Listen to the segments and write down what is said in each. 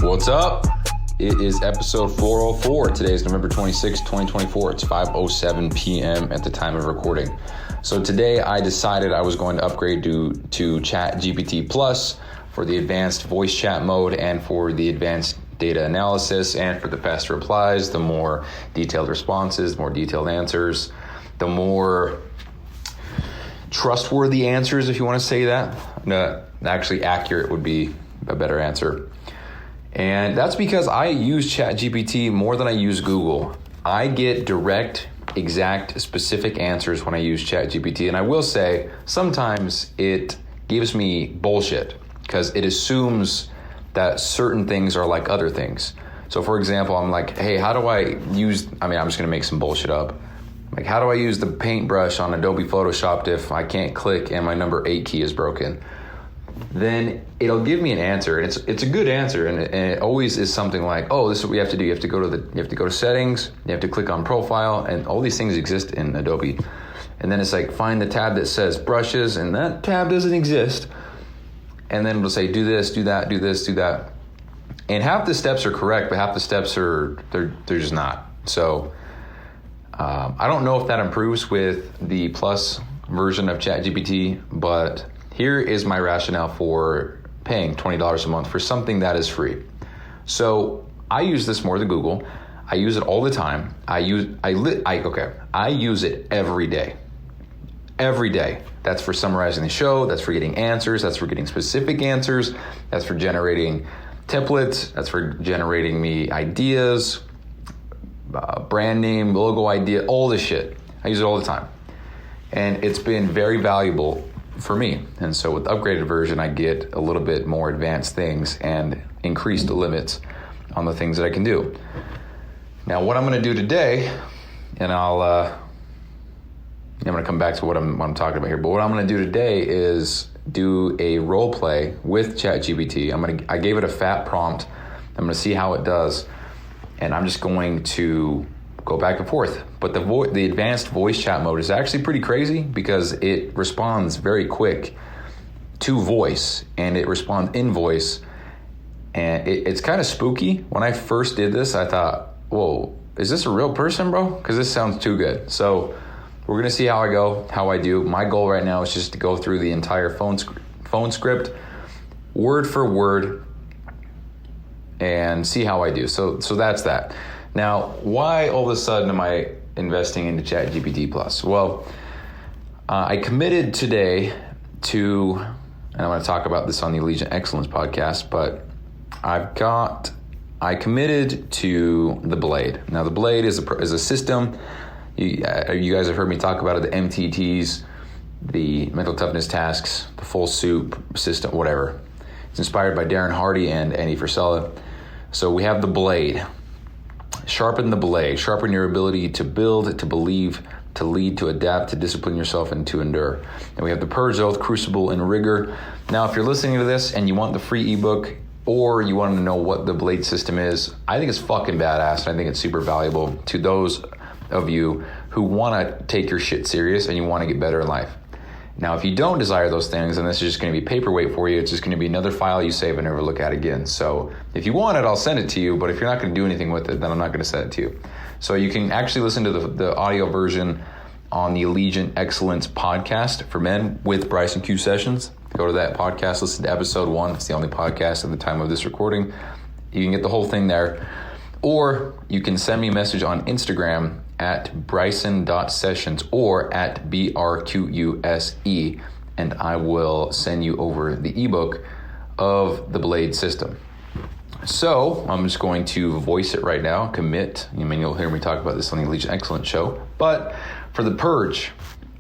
What's up? It is episode 404. Today is November 26, 2024. It's 5:07 p.m. at the time of recording. So today I decided I was going to upgrade to ChatGPT Plus for the advanced voice chat mode and for the advanced data analysis and for the faster replies, the more detailed responses, the more detailed answers, the more trustworthy answers, if you want to say that. Actually, accurate would be a better answer. And that's because I use ChatGPT more than I use Google. I get direct, exact, specific answers when I use ChatGPT. And I will say, sometimes it gives me bullshit because it assumes that certain things are like other things. So for example, I'm like, hey, how do I use, I'm just going to make some bullshit up. Like, how do I use the paintbrush on Adobe Photoshop if I can't click and my number 8 key is broken? Then it'll give me an answer, and it's a good answer, and it always is something like, oh, this is what you have to do. You have to go to settings, you have to click on profile, and all these things exist in Adobe. And then it's like, find the tab that says brushes, and that tab doesn't exist. And then it'll say, do this, do that, do this, do that. And half the steps are correct, but half the steps they're just not. So I don't know if that improves with the Plus version of ChatGPT, but here is my rationale for paying $20 a month for something that is free. So I use this more than Google. I use it all the time. I use it every day. Every day. That's for summarizing the show. That's for getting answers. That's for getting specific answers. That's for generating templates. That's for generating me ideas, brand name, logo idea, all this shit. I use it all the time. And it's been very valuable for me. And so with the upgraded version, I get a little bit more advanced things and increase the limits on the things that I can do. Now, what I'm going to do today, and I'm going to come back to what I'm talking about here, but what I'm going to do today is do a role play with ChatGPT. I gave it a fat prompt. I'm going to see how it does, and I'm just going to go back and forth. But the advanced voice chat mode is actually pretty crazy because it responds very quick to voice, and it responds in voice, and it's kind of spooky. When I first did this, I thought, whoa, is this a real person, bro? Because this sounds too good. So we're going to see how I do. My goal right now is just to go through the entire phone script, word for word, and see how I do. So that's that. Now, why all of a sudden am I investing into ChatGPT Plus? Well, I committed today to, and I'm going to talk about this on the Allegiant Excellence podcast, but I committed to the Blade. Now, the Blade is a system. You guys have heard me talk about it, the MTTs, the mental toughness tasks, the full soup system, whatever. It's inspired by Darren Hardy and Andy Frisella. So we have the Blade. Sharpen the blade. Sharpen your ability to build, to believe, to lead, to adapt, to discipline yourself, and to endure. And we have the Purge, Crucible, and Rigor. Now, if you're listening to this and you want the free ebook, or you want to know what the Blade system is, I think it's fucking badass. I think it's super valuable to those of you who want to take your shit serious and you want to get better in life. Now, if you don't desire those things, then this is just going to be paperweight for you. It's just going to be another file you save and never look at again. So if you want it, I'll send it to you. But if you're not going to do anything with it, then I'm not going to send it to you. So you can actually listen to the audio version on the Allegiant Excellence podcast for men with Bryson Q Sessions. Go to that podcast, listen to episode 1. It's the only podcast at the time of this recording. You can get the whole thing there. Or you can send me a message on Instagram at bryson.sessions or at BRQUSE, and I will send you over the ebook of the Blade system. So I'm just going to voice it right now, commit. You'll hear me talk about this on the Allegiant Excellence show. But for the Purge,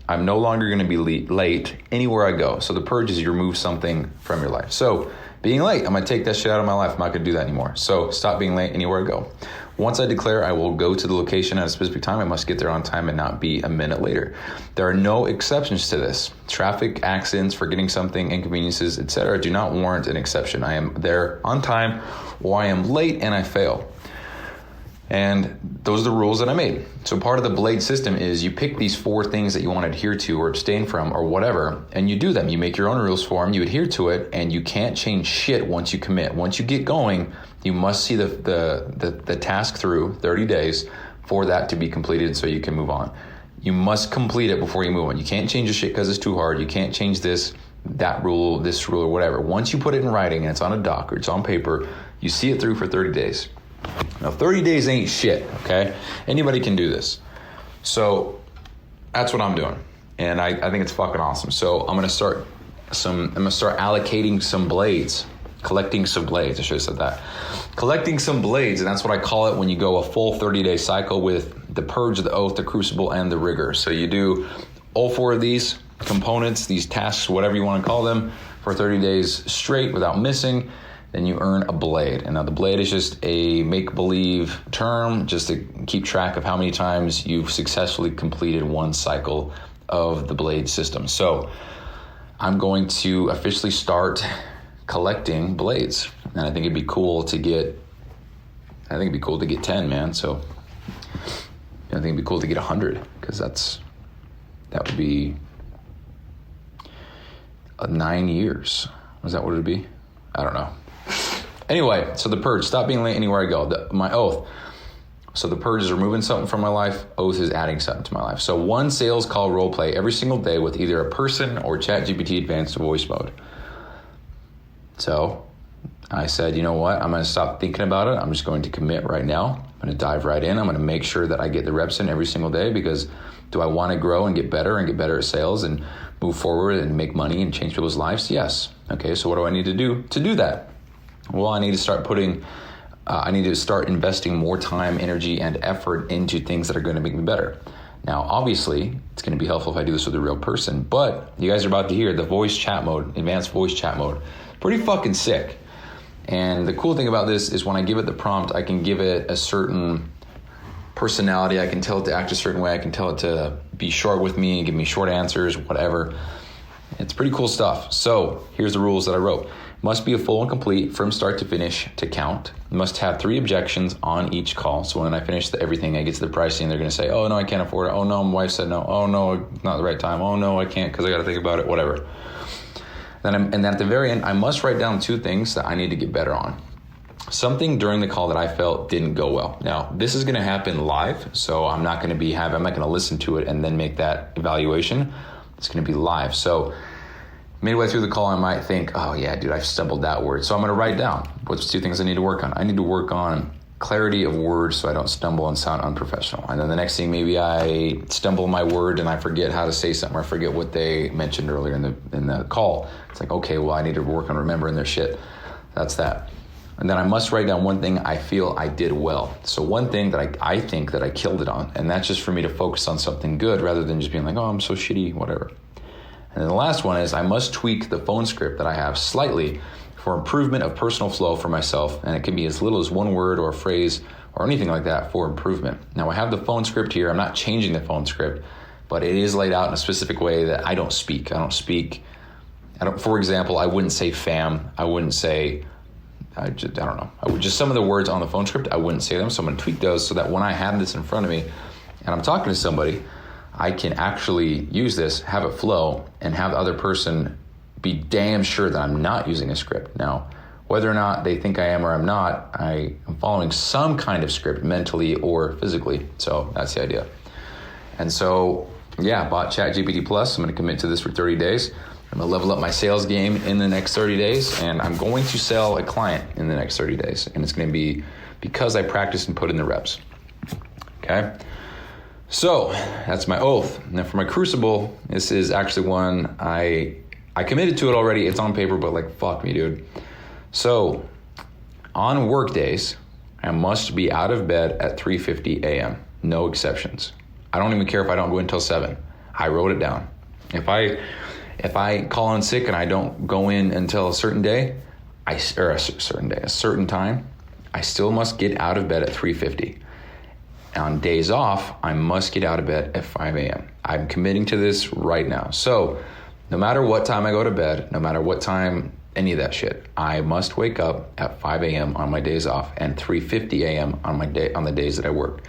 I'm no longer going to be late anywhere I go. So the Purge is you remove something from your life. So being late, I'm going to take that shit out of my life. I'm not going to do that anymore. So stop being late anywhere I go. Once I declare I will go to the location at a specific time, I must get there on time and not be a minute later. There are no exceptions to this. Traffic, accidents, forgetting something, inconveniences, etc. do not warrant an exception. I am there on time or I am late and I fail. And those are the rules that I made. So part of the blade system is you pick these 4 things that you want to adhere to or abstain from or whatever, and you do them. You make your own rules for them, you adhere to it, and you can't change shit once you commit. Once you get going, you must see the task through 30 days for that to be completed so you can move on. You must complete it before you move on. You can't change the shit because it's too hard. You can't change this rule, or whatever. Once you put it in writing and it's on a doc or it's on paper, you see it through for 30 days. Now, 30 days ain't shit, okay? Anybody can do this. So that's what I'm doing. And I think it's fucking awesome. So I'm gonna start allocating some blades, collecting some blades. I should have said that. Collecting some blades, and that's what I call it when you go a full 30-day cycle with the Purge, the Oath, the Crucible, and the Rigor. So you do all 4 of these components, these tasks, whatever you want to call them, for 30 days straight without missing. Then you earn a blade. And now the blade is just a make-believe term just to keep track of how many times you've successfully completed one cycle of the blade system. So I'm going to officially start collecting blades. And I think it'd be cool to get 10, man. So I think it'd be cool to get 100, because that would be 9 years. Is that what it'd be? I don't know. Anyway, so the Purge, stop being late anywhere I go. My Oath. So the Purge is removing something from my life. Oath is adding something to my life. So 1 sales call role play every single day with either a person or ChatGPT advanced voice mode. So I said, you know what? I'm going to stop thinking about it. I'm just going to commit right now. I'm going to dive right in. I'm going to make sure that I get the reps in every single day, because do I want to grow and get better at sales and move forward and make money and change people's lives? Yes. Okay, so what do I need to do that? Well, I need to start investing more time, energy, and effort into things that are going to make me better. Now, obviously, it's going to be helpful if I do this with a real person, but you guys are about to hear the voice chat mode, advanced voice chat mode. Pretty fucking sick. And the cool thing about this is when I give it the prompt, I can give it a certain personality. I can tell it to act a certain way. I can tell it to be short with me and give me short answers, whatever. It's pretty cool stuff. So here's the rules that I wrote. Must be a full and complete from start to finish to count. Must have 3 objections on each call. So when I finish everything, I get to the pricing, they're going to say, oh, no, I can't afford it. Oh, no, my wife said no. Oh, no, not the right time. Oh, no, I can't because I got to think about it, whatever. And then at the very end, I must write down 2 things that I need to get better on. Something during the call that I felt didn't go well. Now, this is going to happen live, so I'm not going to listen to it and then make that evaluation. It's going to be live. So midway through the call, I might think, oh yeah, dude, I've stumbled that word. So I'm going to write down what's 2 things I need to work on. I need to work on clarity of words so I don't stumble and sound unprofessional. And then the next thing, maybe I stumble my word and I forget how to say something, or I forget what they mentioned earlier in the call. It's like, okay, well, I need to work on remembering their shit. That's that. And then I must write down 1 thing I feel I did well. So 1 thing that I think that I killed it on. And that's just for me to focus on something good rather than just being like, oh, I'm so shitty, whatever. And then the last one is I must tweak the phone script that I have slightly for improvement of personal flow for myself. And it can be as little as 1 word or a phrase or anything like that for improvement. Now I have the phone script here. I'm not changing the phone script, but it is laid out in a specific way that I don't speak. For example, I wouldn't say fam. I wouldn't say, I don't know. I would just, some of the words on the phone script, I wouldn't say them. So I'm going to tweak those so that when I have this in front of me and I'm talking to somebody, I can actually use this, have it flow, and have the other person be damn sure that I'm not using a script. Now, whether or not they think I am or I'm not, I am following some kind of script mentally or physically. So that's the idea. And so, yeah, bought ChatGPT Plus. I'm going to commit to this for 30 days. I'm going to level up my sales game in the next 30 days, and I'm going to sell a client in the next 30 days. And it's going to be because I practiced and put in the reps. Okay? So that's my oath. Now for my Crucible, this is actually one I committed to it already. It's on paper, but like, fuck me, dude. So on workdays, I must be out of bed at 3:50 a.m. No exceptions. I don't even care if I don't go until 7. I wrote it down. If I call in sick and I don't go in until a certain day, a certain time, I still must get out of bed at 3:50. On days off, I must get out of bed at 5 a.m. I'm committing to this right now. So no matter what time I go to bed, no matter what time any of that shit. I must wake up at 5 a.m. on my days off and 3:50 a.m. on the days that I work.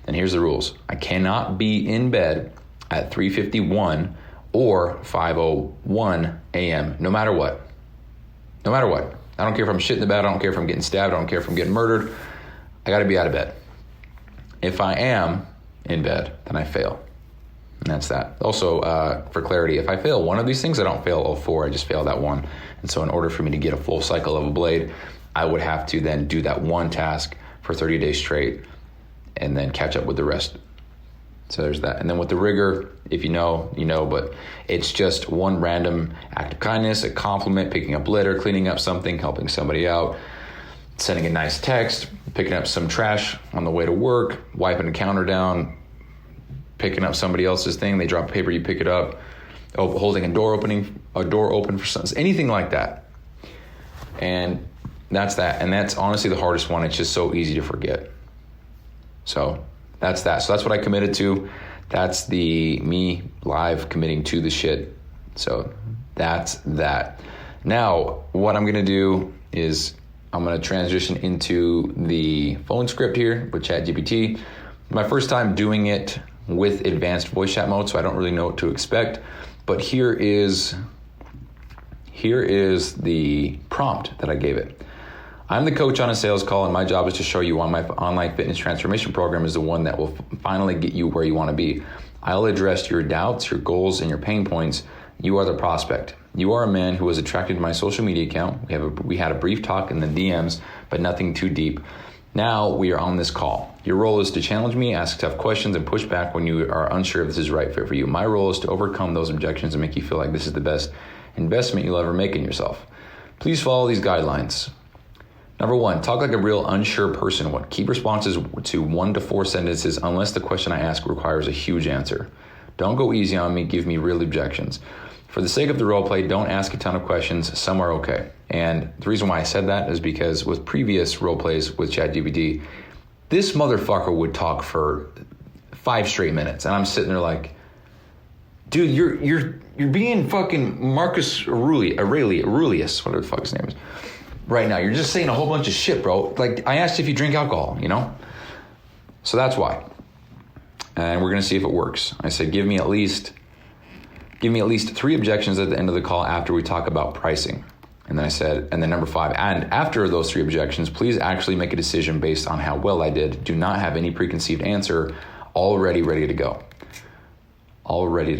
And here's the rules. I cannot be in bed at 3:51 or 5:01 a.m. no matter what. No matter what. I don't care if I'm shit in the bed. I don't care if I'm getting stabbed. I don't care if I'm getting murdered. I got to be out of bed. If I am in bed, then I fail. And that's that. Also, for clarity, if I fail one of these things, I don't fail all four. I just fail that one. And so in order for me to get a full cycle of a blade, I would have to then do that one task for 30 days straight and then catch up with the rest. So there's that. And then with the rigor, if you know, you know, but it's just one random act of kindness, a compliment, picking up litter, cleaning up something, helping somebody out, sending a nice text, picking up some trash on the way to work, wiping a counter down, picking up somebody else's thing. They drop paper, you pick it up, holding a door open for something, anything like that. And that's that. And that's honestly the hardest one. It's just so easy to forget. So that's that. So that's what I committed to. That's the me live committing to the shit. So that's that. Now, what I'm going to do is I'm going to transition into the phone script here with ChatGPT. My first time doing it with advanced voice chat mode, so I don't really know what to expect. But here is the prompt that I gave it. I'm the coach on a sales call, and my job is to show you why my online fitness transformation program is the one that will finally get you where you want to be. I'll address your doubts, your goals, and your pain points. You are the prospect. You are a man who was attracted to my social media account. We had a brief talk in the DMs, but nothing too deep. Now we are on this call. Your role is to challenge me, ask tough questions, and push back when you are unsure if this is the right fit for you. My role is to overcome those objections and make you feel like this is the best investment you'll ever make in yourself. Please follow these guidelines. Number 1, talk like a real unsure person. Keep responses to 1 to 4 sentences unless the question I ask requires a huge answer. Don't go easy on me, give me real objections. For the sake of the role play, don't ask a ton of questions. Some are okay. And the reason why I said that is because with previous role plays with ChatGPT, this motherfucker would talk for 5 straight minutes. And I'm sitting there like, dude, you're being fucking Marcus Aurelius, whatever the fuck his name is. Right now, you're just saying a whole bunch of shit, bro. Like, I asked if you drink alcohol, you know? So that's why. And we're going to see if it works. I said, give me at least 3 objections at the end of the call after we talk about pricing. And then I said, and then number 5, and after those 3 objections, please actually make a decision based on how well I did. Do not have any preconceived answer. Already ready to go. Already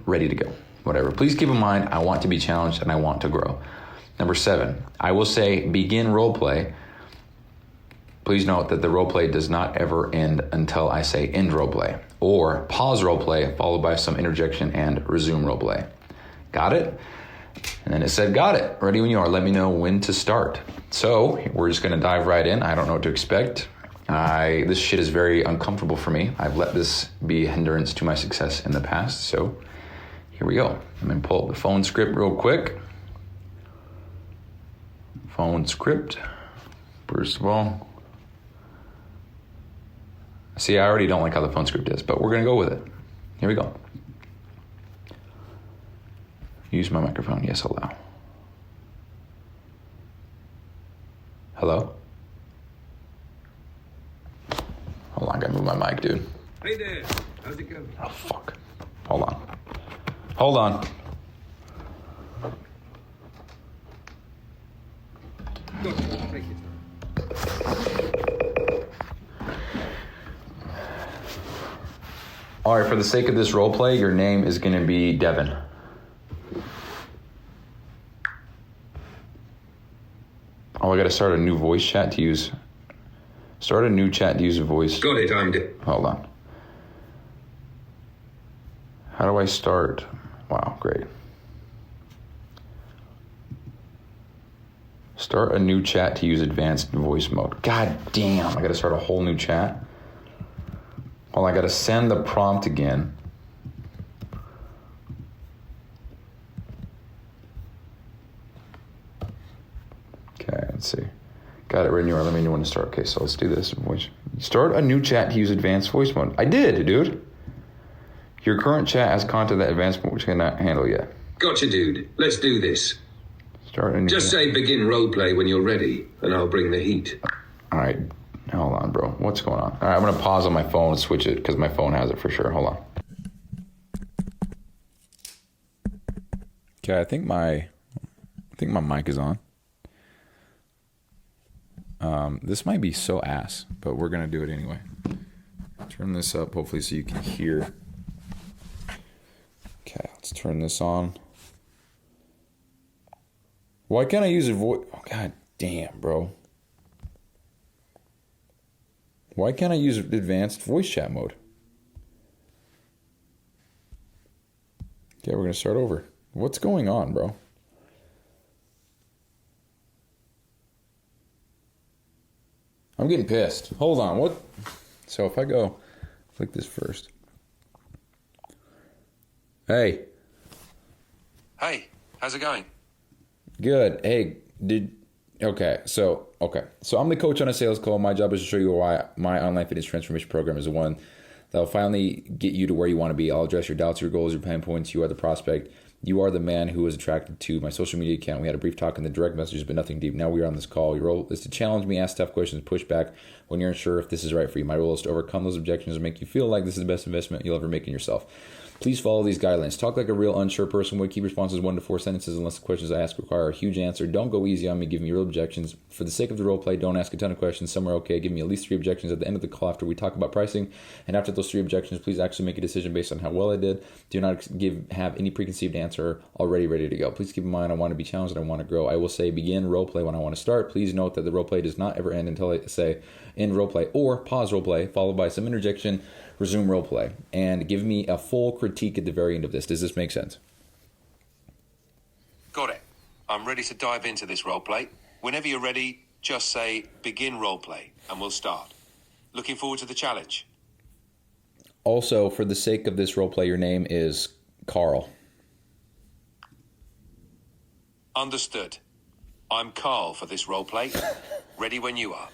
ready to go. Whatever. Please keep in mind, I want to be challenged and I want to grow. Number 7, I will say begin role play. Please note that the role play does not ever end until I say end role play, or pause role play followed by some interjection and resume role play. Got it? And then it said, got it. Ready when you are. Let me know when to start. So we're just going to dive right in. I don't know what to expect. This shit is very uncomfortable for me. I've let this be a hindrance to my success in the past. So here we go. I'm going to pull up the phone script real quick. Phone script. First of all, see, I already don't like how the phone script is, but we're going to go with it. Here we go. Use my microphone. Yes, allow. Hello? Hold on, I gotta move my mic, dude. Hey there. How's it going? Oh, fuck. Hold on. Go. Thank you. All right, for the sake of this role play, your name is going to be Devin. Oh, I got to start a new voice chat to use. Start a new chat to use a voice. Got it, I'm Hold on. How do I start? Wow, great. Start a new chat to use advanced voice mode. God damn, I got to start a whole new chat. Well, I got to send the prompt again. Okay, let's see. Got it written here. Let me know when to start. Okay, so let's do this. Start a new chat to use advanced voice mode. I did, dude. Your current chat has content that advanced voice cannot handle yet. Gotcha, dude. Let's do this. Starting. Just say begin roleplay when you're ready, and I'll bring the heat. All right. Hold on, bro. What's going on? All right, I'm going to pause on my phone and switch it because my phone has it for sure. Hold on. Okay, I think my mic is on. This might be so ass, but we're going to do it anyway. Turn this up, hopefully, so you can hear. Okay, let's turn this on. Why can't I use a voice? Oh, God damn, bro. Why can't I use advanced voice chat mode? Okay, we're going to start over. What's going on, bro? I'm getting pissed. Hold on, what? So if I go, click this first. Hey. Hey, how's it going? Good. Hey, So I'm the coach on a sales call. My job is to show you why my online fitness transformation program is the one that'll finally get you to where you want to be. I'll address your doubts, your goals, your pain points. You are the prospect. You are the man who was attracted to my social media account. We had a brief talk in the direct messages, but nothing deep. Now we are on this call. Your role is to challenge me, ask tough questions, push back when you're unsure if this is right for you. My role is to overcome those objections and make you feel like this is the best investment you'll ever make in yourself. Please follow these guidelines. Talk like a real unsure person would. Keep responses 1 to 4 sentences unless the questions I ask require a huge answer. Don't go easy on me. Give me real objections. For the sake of the role play, don't ask a ton of questions. Some are okay. Give me at least 3 objections at the end of the call after we talk about pricing. And after those 3 objections, please actually make a decision based on how well I did. Do not have any preconceived answer already ready to go. Please keep in mind I want to be challenged and I want to grow. I will say begin role play when I want to start. Please note that the role play does not ever end until I say end role play or pause role play followed by some interjection. Resume role play, and give me a full critique at the very end of this. Does this make sense? Got it. I'm ready to dive into this roleplay. Whenever you're ready, just say begin roleplay, and we'll start. Looking forward to the challenge. Also, for the sake of this roleplay, your name is Carl. Understood. I'm Carl for this roleplay. Ready when you are.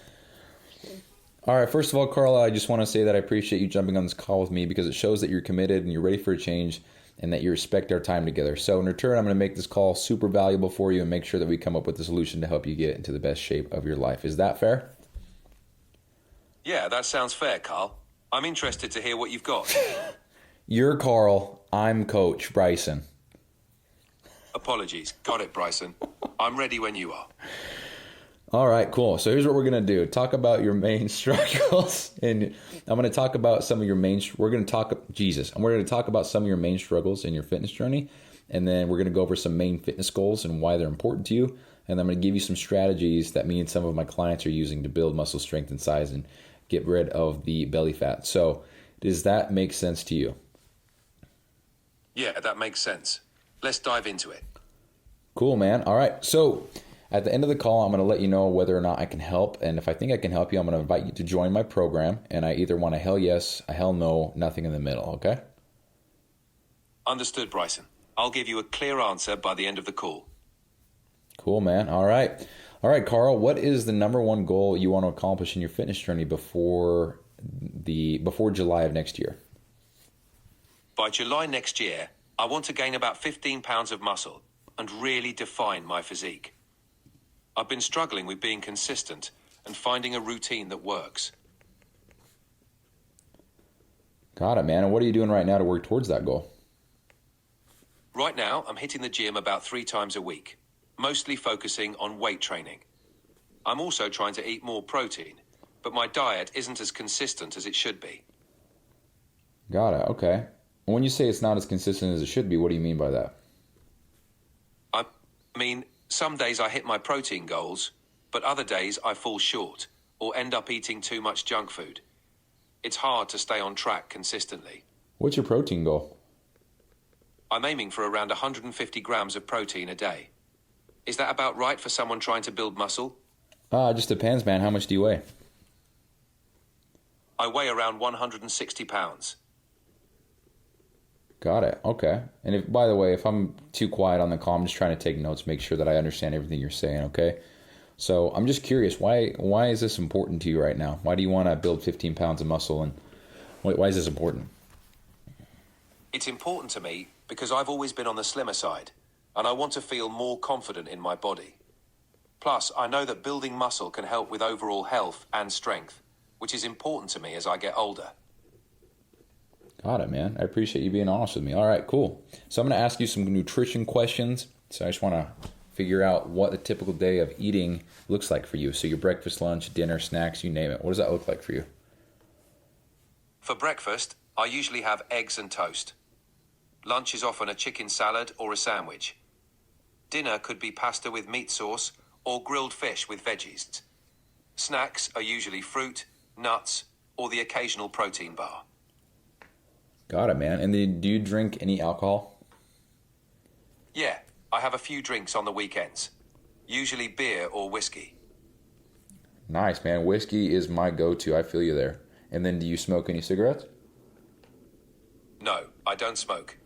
All right, first of all, Carl, I just want to say that I appreciate you jumping on this call with me because it shows that you're committed and you're ready for a change and that you respect our time together. So in return, I'm going to make this call super valuable for you and make sure that we come up with a solution to help you get into the best shape of your life. Is that fair? Yeah, that sounds fair, Carl. I'm interested to hear what you've got. You're Carl. I'm Coach Bryson. Apologies. Got it, Bryson. I'm ready when you are. All right, cool. So here's what we're going to do. Talk about your main struggles. And I'm going to talk about some of your we're going to talk about some of your main struggles in your fitness journey. And then we're going to go over some main fitness goals and why they're important to you. And I'm going to give you some strategies that me and some of my clients are using to build muscle strength and size and get rid of the belly fat. So does that make sense to you? Yeah, that makes sense. Let's dive into it. Cool, man. All right. So at the end of the call, I'm going to let you know whether or not I can help. And if I think I can help you, I'm going to invite you to join my program. And I either want a hell yes, a hell no, nothing in the middle, okay? Understood, Bryson. I'll give you a clear answer by the end of the call. Cool, man. All right. All right, Carl, what is the number one goal you want to accomplish in your fitness journey before July of next year? By July next year, I want to gain about 15 pounds of muscle and really define my physique. I've been struggling with being consistent and finding a routine that works. Got it, man. And what are you doing right now to work towards that goal? Right now, I'm hitting the gym about 3 times a week, mostly focusing on weight training. I'm also trying to eat more protein, but my diet isn't as consistent as it should be. Got it. Okay. When you say it's not as consistent as it should be, what do you mean by that? I mean, some days I hit my protein goals, but other days I fall short or end up eating too much junk food. It's hard to stay on track consistently. What's your protein goal? I'm aiming for around 150 grams of protein a day. Is that about right for someone trying to build muscle? It just depends, man. How much do you weigh? I weigh around 160 pounds. Got it. Okay. And by the way, if I'm too quiet on the call, I'm just trying to take notes, make sure that I understand everything you're saying, okay? So I'm just curious, why is this important to you right now? Why do you want to build 15 pounds of muscle, and why is this important? It's important to me because I've always been on the slimmer side, and I want to feel more confident in my body. Plus, I know that building muscle can help with overall health and strength, which is important to me as I get older. Got it, man. I appreciate you being honest with me. All right, cool. So I'm going to ask you some nutrition questions. So I just want to figure out what a typical day of eating looks like for you. So your breakfast, lunch, dinner, snacks, you name it. What does that look like for you? For breakfast, I usually have eggs and toast. Lunch is often a chicken salad or a sandwich. Dinner could be pasta with meat sauce or grilled fish with veggies. Snacks are usually fruit, nuts, or the occasional protein bar. Got it, man. And then do you drink any alcohol? Yeah, I have a few drinks on the weekends. Usually beer or whiskey. Nice, man. Whiskey is my go-to. I feel you there. And then do you smoke any cigarettes? No, I don't smoke.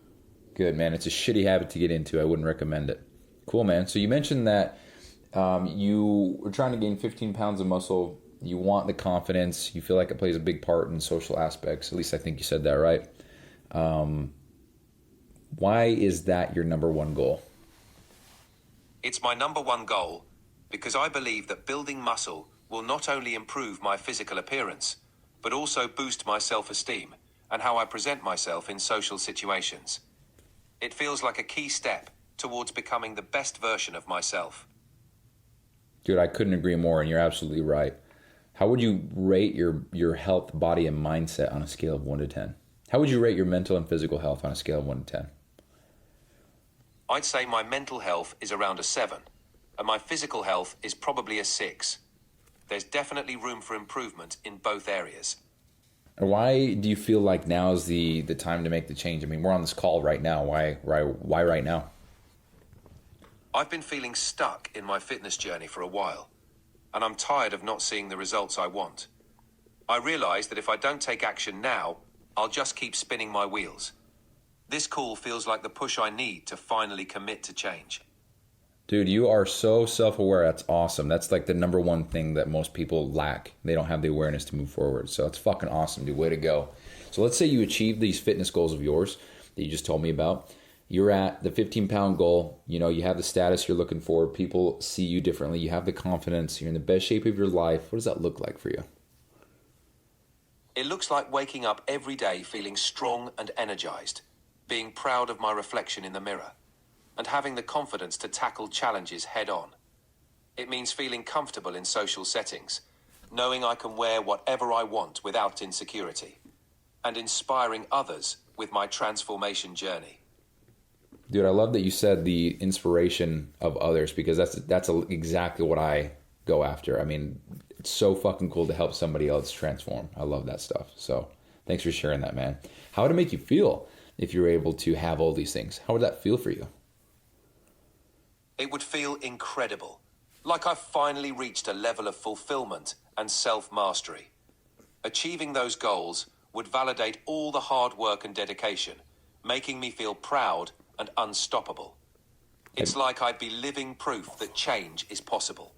Good, man. It's a shitty habit to get into. I wouldn't recommend it. Cool, man. So you mentioned that you were trying to gain 15 pounds of muscle. You want the confidence. You feel like it plays a big part in social aspects. At least I think you said that, right? Why is that your number one goal? It's my number one goal because I believe that building muscle will not only improve my physical appearance, but also boost my self-esteem and how I present myself in social situations. It feels like a key step towards becoming the best version of myself. Dude, I couldn't agree more, and you're absolutely right. How would you rate your health, body, and mindset on a scale of 1 to 10? How would you rate your mental and physical health on a scale of 1 to 10? I'd say my mental health is around a 7, and my physical health is probably a 6. There's definitely room for improvement in both areas. And why do you feel like now is the time to make the change? I mean, we're on this call right now. Why right now? I've been feeling stuck in my fitness journey for a while, and I'm tired of not seeing the results I want. I realize that if I don't take action now, I'll just keep spinning my wheels. This call feels like the push I need to finally commit to change. Dude, you are so self-aware. That's awesome. That's like the number one thing that most people lack. They don't have the awareness to move forward. So it's fucking awesome, dude. Way to go. So let's say you achieve these fitness goals of yours that you just told me about. You're at the 15-pound goal. You know, you have the status you're looking for. People see you differently. You have the confidence. You're in the best shape of your life. What does that look like for you? It looks like waking up every day feeling strong and energized, being proud of my reflection in the mirror, and having the confidence to tackle challenges head on. It means feeling comfortable in social settings, knowing I can wear whatever I want without insecurity, and inspiring others with my transformation journey. Dude, I love that you said the inspiration of others, because that's exactly what I go after. I mean, it's so fucking cool to help somebody else transform. I love that stuff. So thanks for sharing that, man. How would it make you feel if you were able to have all these things? How would that feel for you? It would feel incredible, like I've finally reached a level of fulfillment and self-mastery. Achieving those goals would validate all the hard work and dedication, making me feel proud and unstoppable. It's like I'd be living proof that change is possible.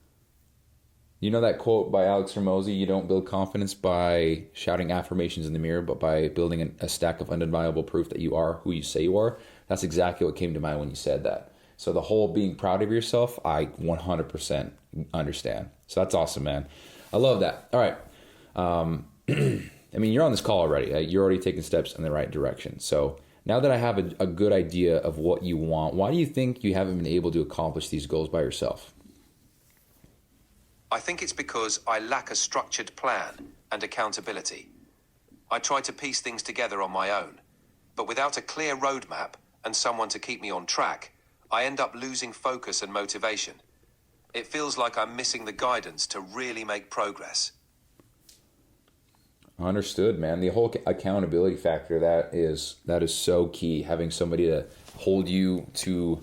You know that quote by Alex Hormozy, you don't build confidence by shouting affirmations in the mirror, but by building a stack of undeniable proof that you are who you say you are? That's exactly what came to mind when you said that. So the whole being proud of yourself, I 100% understand. So that's awesome, man. I love that. All right. I mean, you're on this call already. You're already taking steps in the right direction. So now that I have a good idea of what you want, why do you think you haven't been able to accomplish these goals by yourself? I think it's because I lack a structured plan and accountability. I try to piece things together on my own, but without a clear roadmap and someone to keep me on track, I end up losing focus and motivation. It feels like I'm missing the guidance to really make progress. Understood, man. The whole accountability factor, that is so key. Having somebody to hold you to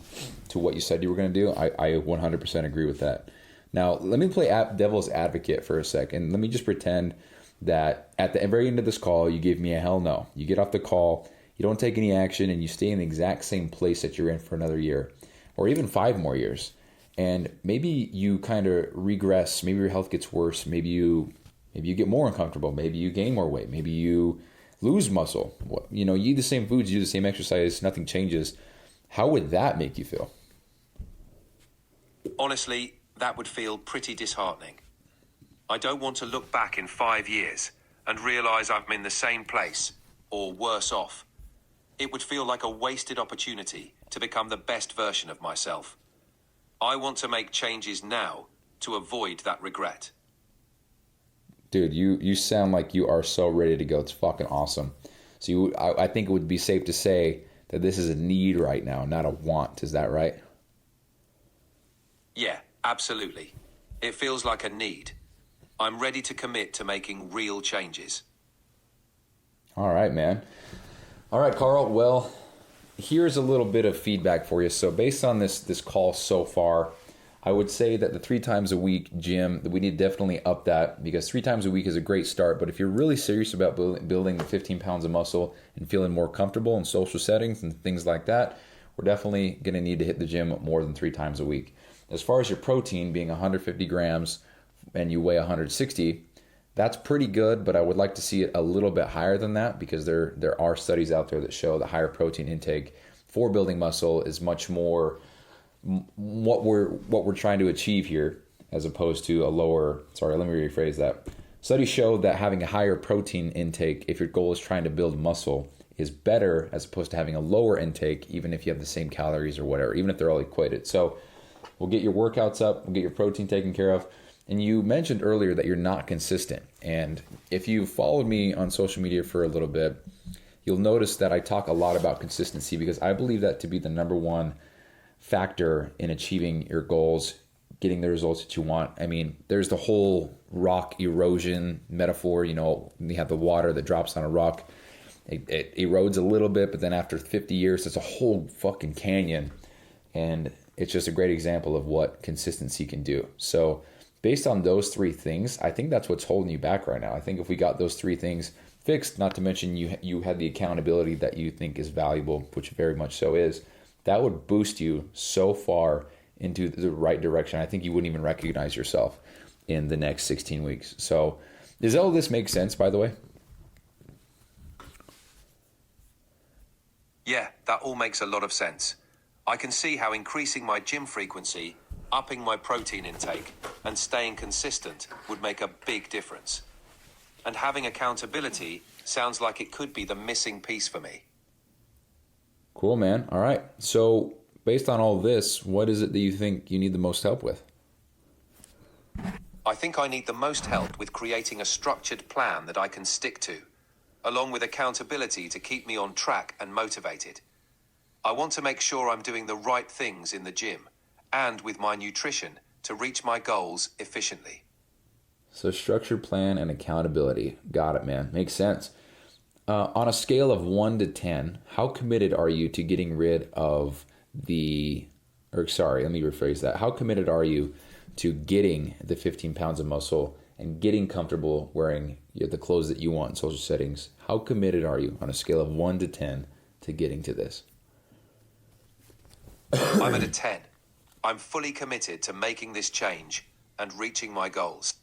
what you said you were going to do, I 100% agree with that. Now, let me play devil's advocate for a second. Let me just pretend that at the very end of this call, you give me a hell no. You get off the call, you don't take any action, and you stay in the exact same place that you're in for another year, or even 5 more years. And maybe you kind of regress. Maybe your health gets worse. Maybe you get more uncomfortable. Maybe you gain more weight. Maybe you lose muscle. You eat the same foods, you do the same exercise, nothing changes. How would that make you feel? Honestly, that would feel pretty disheartening. I don't want to look back in 5 years and realize I'm in the same place, or worse off. It would feel like a wasted opportunity to become the best version of myself. I want to make changes now to avoid that regret. Dude, you sound like you are so ready to go. It's fucking awesome. So I think it would be safe to say that this is a need right now, not a want. Is that right? Yeah, absolutely. It feels like a need. I'm ready to commit to making real changes. All right, man. All right, Carl. Well, here's a little bit of feedback for you. So based on this call so far, I would say that the 3 times a week gym, we need to definitely up that, because 3 times a week is a great start. But if you're really serious about building the 15 pounds of muscle and feeling more comfortable in social settings and things like that, we're definitely going to need to hit the gym more than 3 times a week. As far as your protein being 150 grams and you weigh 160, that's pretty good, but I would like to see it a little bit higher than that, because there are studies out there that show that higher protein intake for building muscle is much more what we're trying to achieve here, as opposed to a lower. Sorry, let me rephrase that. Studies show that having a higher protein intake, if your goal is trying to build muscle, is better as opposed to having a lower intake, even if you have the same calories or whatever, even if they're all equated. So we'll get your workouts up, we'll get your protein taken care of. And you mentioned earlier that you're not consistent. And if you followed me on social media for a little bit, you'll notice that I talk a lot about consistency, because I believe that to be the number one factor in achieving your goals, getting the results that you want. I mean, there's the whole rock erosion metaphor. You have the water that drops on a rock. It erodes a little bit, but then after 50 years, it's a whole fucking canyon. And it's just a great example of what consistency can do. So based on those 3 things, I think that's what's holding you back right now. I think if we got those 3 things fixed, not to mention you had the accountability that you think is valuable, which very much so is, that would boost you so far into the right direction. I think you wouldn't even recognize yourself in the next 16 weeks. So does all this make sense, by the way? Yeah, that all makes a lot of sense. I can see how increasing my gym frequency, upping my protein intake, and staying consistent would make a big difference. And having accountability sounds like it could be the missing piece for me. Cool, man. All right. So based on all this, what is it that you think you need the most help with? I think I need the most help with creating a structured plan that I can stick to, along with accountability to keep me on track and motivated. I want to make sure I'm doing the right things in the gym and with my nutrition to reach my goals efficiently. So structured plan and accountability. Got it, man. Makes sense. On a scale of 1 to 10, how committed are you to getting rid of let me rephrase that. How committed are you to getting the 15 pounds of muscle and getting comfortable wearing the clothes that you want in social settings? How committed are you on a scale of 1 to 10 to getting to this? I'm at a 10. I'm fully committed to making this change and reaching my goals.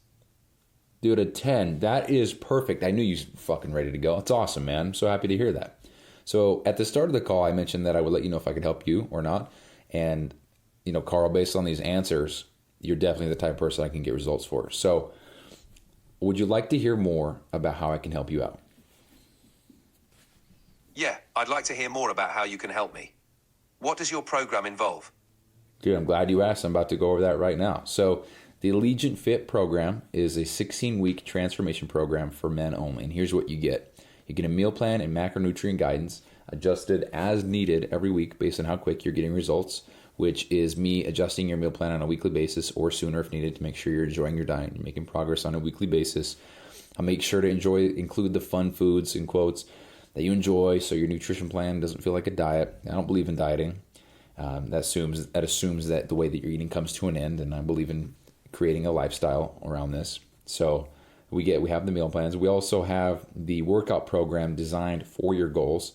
Dude, a 10, that is perfect. I knew you were fucking ready to go. It's awesome, man. I'm so happy to hear that. So at the start of the call, I mentioned that I would let you know if I could help you or not. And, Carl, based on these answers, you're definitely the type of person I can get results for. So would you like to hear more about how I can help you out? Yeah, I'd like to hear more about how you can help me. What does your program involve? Dude, I'm glad you asked. I'm about to go over that right now. So the Allegiant Fit program is a 16-week transformation program for men only. And here's what you get. You get a meal plan and macronutrient guidance adjusted as needed every week based on how quick you're getting results, which is me adjusting your meal plan on a weekly basis or sooner if needed to make sure you're enjoying your diet and making progress on a weekly basis. I'll make sure to include the fun foods, in quotes, that you enjoy so your nutrition plan doesn't feel like a diet. I don't believe in dieting. That assumes that the way that you're eating comes to an end, and I believe in creating a lifestyle around this. So we have the meal plans. We also have the workout program designed for your goals,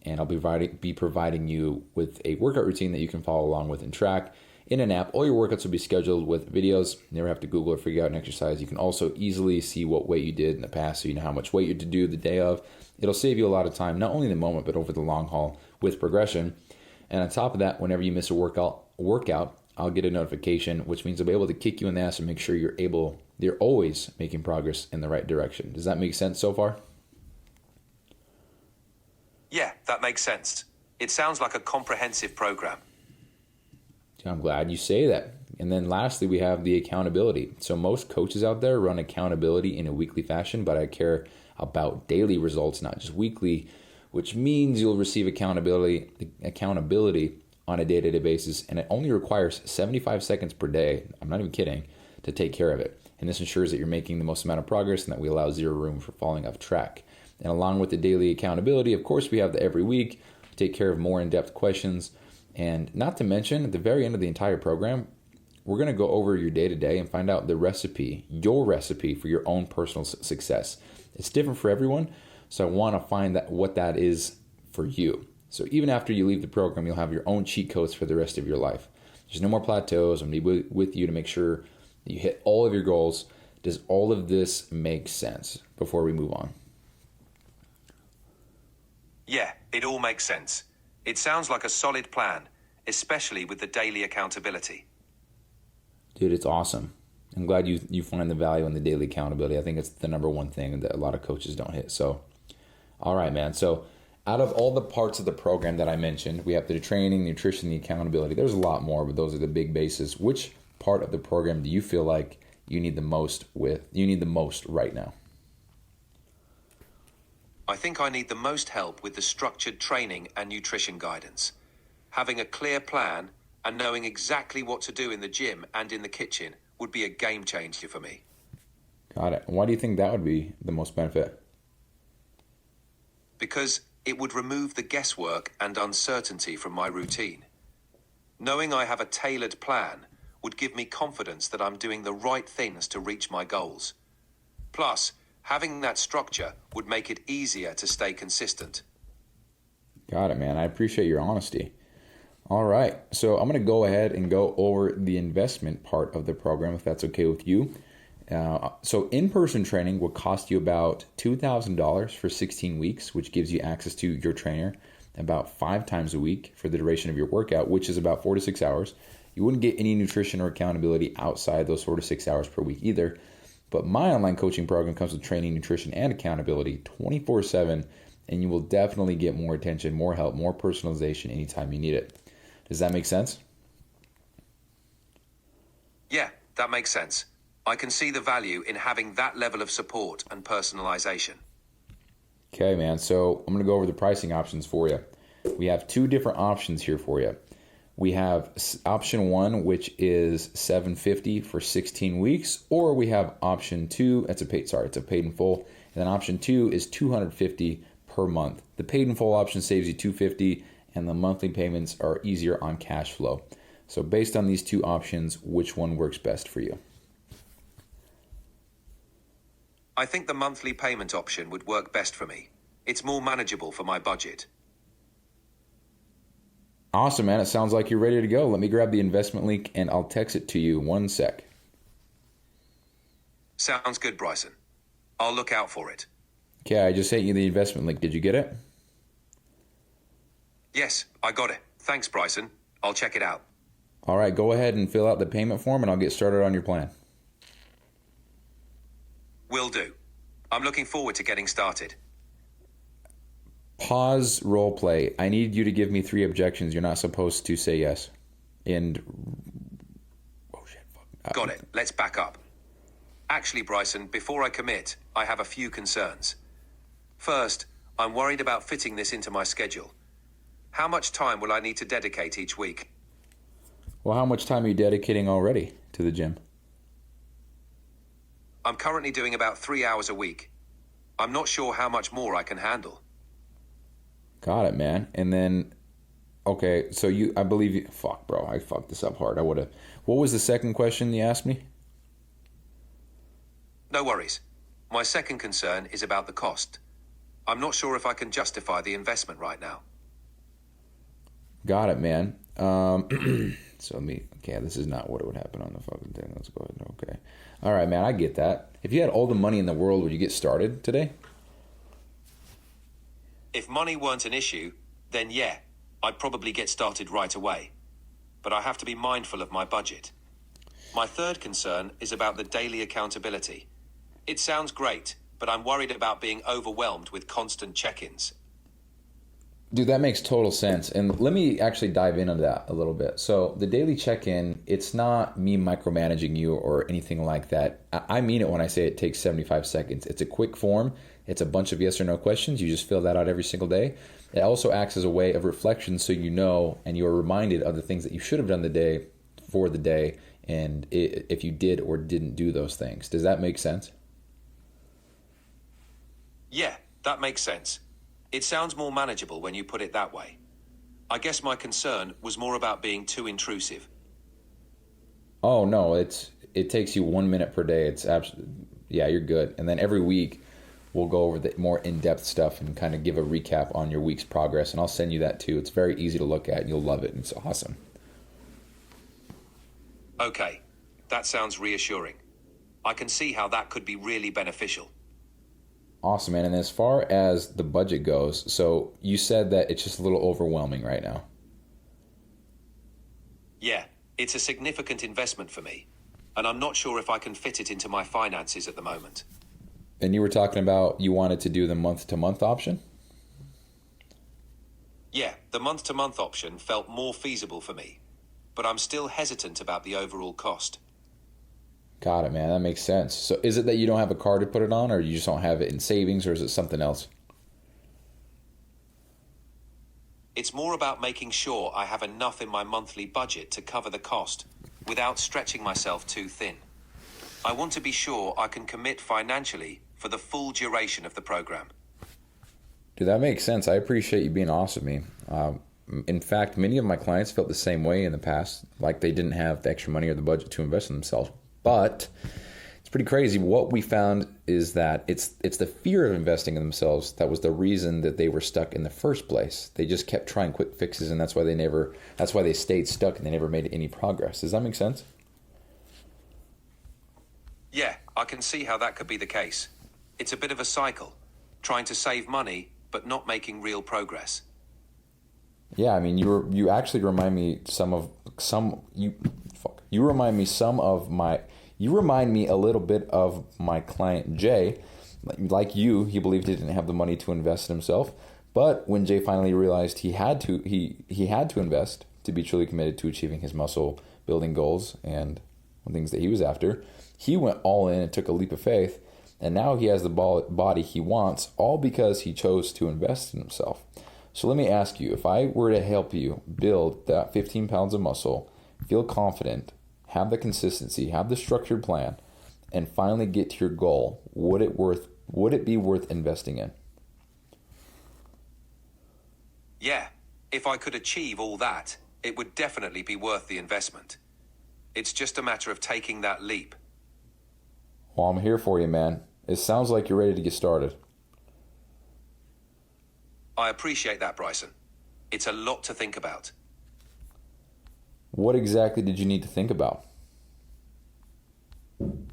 and I'll be providing you with a workout routine that you can follow along with and track. in an app. All your workouts will be scheduled with videos. You never have to Google or figure out an exercise. You can also easily see what weight you did in the past, so you know how much weight you're to do the day of. It'll save you a lot of time, not only in the moment, but over the long haul with progression. And on top of that, whenever you miss a workout, I'll get a notification, which means I'll be able to kick you in the ass and make sure you're always making progress in the right direction. Does that make sense so far? Yeah, that makes sense. It sounds like a comprehensive program. I'm glad you say that. And then lastly, we have the accountability. So most coaches out there run accountability in a weekly fashion, but I care about daily results, not just weekly, which means you'll receive accountability on a day-to-day basis, and it only requires 75 seconds per day, I'm not even kidding, to take care of it. And this ensures that you're making the most amount of progress and that we allow zero room for falling off track. And along with the daily accountability, of course, we have the every week, take care of more in-depth questions. And not to mention, at the very end of the entire program, we're going to go over your day-to-day and find out the recipe, your recipe for your own personal success. It's different for everyone, so I want to find that what that is for you. So even after you leave the program, you'll have your own cheat codes for the rest of your life. There's no more plateaus. I'm going to be with you to make sure that you hit all of your goals. Does all of this make sense before we move on? Yeah, it all makes sense. It sounds like a solid plan, especially with the daily accountability. Dude, it's awesome. I'm glad you find the value in the daily accountability. I think it's the number one thing that a lot of coaches don't hit. So, all right, man. So out of all the parts of the program that I mentioned, we have the training, nutrition, the accountability. There's a lot more, but those are the big bases. Which part of the program do you feel like you need the most right now? I think I need the most help with the structured training and nutrition guidance. Having a clear plan and knowing exactly what to do in the gym and in the kitchen would be a game changer for me. Got it. Why do you think that would be the most benefit? Because it would remove the guesswork and uncertainty from my routine. Knowing I have a tailored plan would give me confidence that I'm doing the right things to reach my goals. Plus, having that structure would make it easier to stay consistent. Got it, man. I appreciate your honesty. All right. So I'm going to go ahead and go over the investment part of the program, if that's okay with you. So in-person training will cost you about $2,000 for 16 weeks, which gives you access to your trainer about 5 times a week for the duration of your workout, which is about 4 to 6 hours. You wouldn't get any nutrition or accountability outside those 4 to 6 hours per week either. But my online coaching program comes with training, nutrition, and accountability 24/7, and you will definitely get more attention, more help, more personalization anytime you need it. Does that make sense? Yeah, that makes sense. I can see the value in having that level of support and personalization. Okay, man. So I'm going to go over the pricing options for you. We have 2 different options here for you. We have option 1, which is $750 for 16 weeks, or we have option 2. It's a paid in full. And then option 2 is $250 per month. The paid in full option saves you $250, and the monthly payments are easier on cash flow. So based on these 2 options, which one works best for you? I think the monthly payment option would work best for me. It's more manageable for my budget. Awesome, man. It sounds like you're ready to go. Let me grab the investment link and I'll text it to you. 1 sec. Sounds good, Bryson. I'll look out for it. Okay, I just sent you the investment link. Did you get it? Yes, I got it. Thanks, Bryson. I'll check it out. All right, go ahead and fill out the payment form and I'll get started on your plan. Will do. I'm looking forward to getting started. Pause role play. I need you to give me 3 objections. You're not supposed to say yes. And oh shit, fuck. Got it. Let's back up. Actually, Bryson, before I commit, I have a few concerns. First, I'm worried about fitting this into my schedule. How much time will I need to dedicate each week? Well, how much time are you dedicating already to the gym? I'm currently doing about 3 hours a week. I'm not sure how much more I can handle. Got it, man. And then, okay, so I believe you, fuck, bro, I fucked this up hard. I would have. What was the second question you asked me? No worries. My second concern is about the cost. I'm not sure if I can justify the investment right now. Got it, man. So okay, this is not what it would happen on the fucking thing. Let's go ahead. Okay. All right, man, I get that. If you had all the money in the world, would you get started today? If money weren't an issue, then yeah, I'd probably get started right away. But I have to be mindful of my budget. My third concern is about the daily accountability. It sounds great, but I'm worried about being overwhelmed with constant check-ins. Dude, that makes total sense. And let me actually dive into that a little bit. So the daily check-in, it's not me micromanaging you or anything like that. I mean it when I say it takes 75 seconds. It's a quick form. It's a bunch of yes or no questions. You just fill that out every single day. It also acts as a way of reflection so you know and you are reminded of the things that you should have done for the day and if you did or didn't do those things. Does that make sense? Yeah, that makes sense. It sounds more manageable when you put it that way. I guess my concern was more about being too intrusive. Oh, no, it takes you 1 minute per day. It's absolutely, yeah, you're good. And then every week we'll go over the more in-depth stuff and kind of give a recap on your week's progress. And I'll send you that too. It's very easy to look at and you'll love it. It's awesome. Okay, that sounds reassuring. I can see how that could be really beneficial. Awesome, man. And as far as the budget goes, so you said that it's just a little overwhelming right now. Yeah, it's a significant investment for me, and I'm not sure if I can fit it into my finances at the moment. And you were talking about you wanted to do the month-to-month option? Yeah, the month-to-month option felt more feasible for me, but I'm still hesitant about the overall cost. Got it, man. That makes sense. So is it that you don't have a card to put it on, or you just don't have it in savings, or is it something else? It's more about making sure I have enough in my monthly budget to cover the cost without stretching myself too thin. I want to be sure I can commit financially for the full duration of the program. Dude, that makes sense. I appreciate you being honest with me. In fact, many of my clients felt the same way in the past, like they didn't have the extra money or the budget to invest in themselves. But it's pretty crazy. What we found is that it's the fear of investing in themselves that was the reason that they were stuck in the first place. They just kept trying quick fixes, and that's why they stayed stuck and they never made any progress. Does that make sense? Yeah, I can see how that could be the case. It's a bit of a cycle, trying to save money but not making real progress. Yeah, I mean, you actually remind me you remind me a little bit of my client Jay. Like you, he believed he didn't have the money to invest in himself, but when Jay finally realized he had to invest to be truly committed to achieving his muscle building goals and things that he was after, he went all in and took a leap of faith, and now he has the body he wants, all because he chose to invest in himself. So let me ask you, if I were to help you build that 15 pounds of muscle, feel confident, have the consistency, have the structured plan, and finally get to your goal, would it be worth investing in? Yeah, if I could achieve all that, it would definitely be worth the investment. It's just a matter of taking that leap. Well, I'm here for you, man. It sounds like you're ready to get started. I appreciate that, Bryson. It's a lot to think about. What exactly did you need to think about?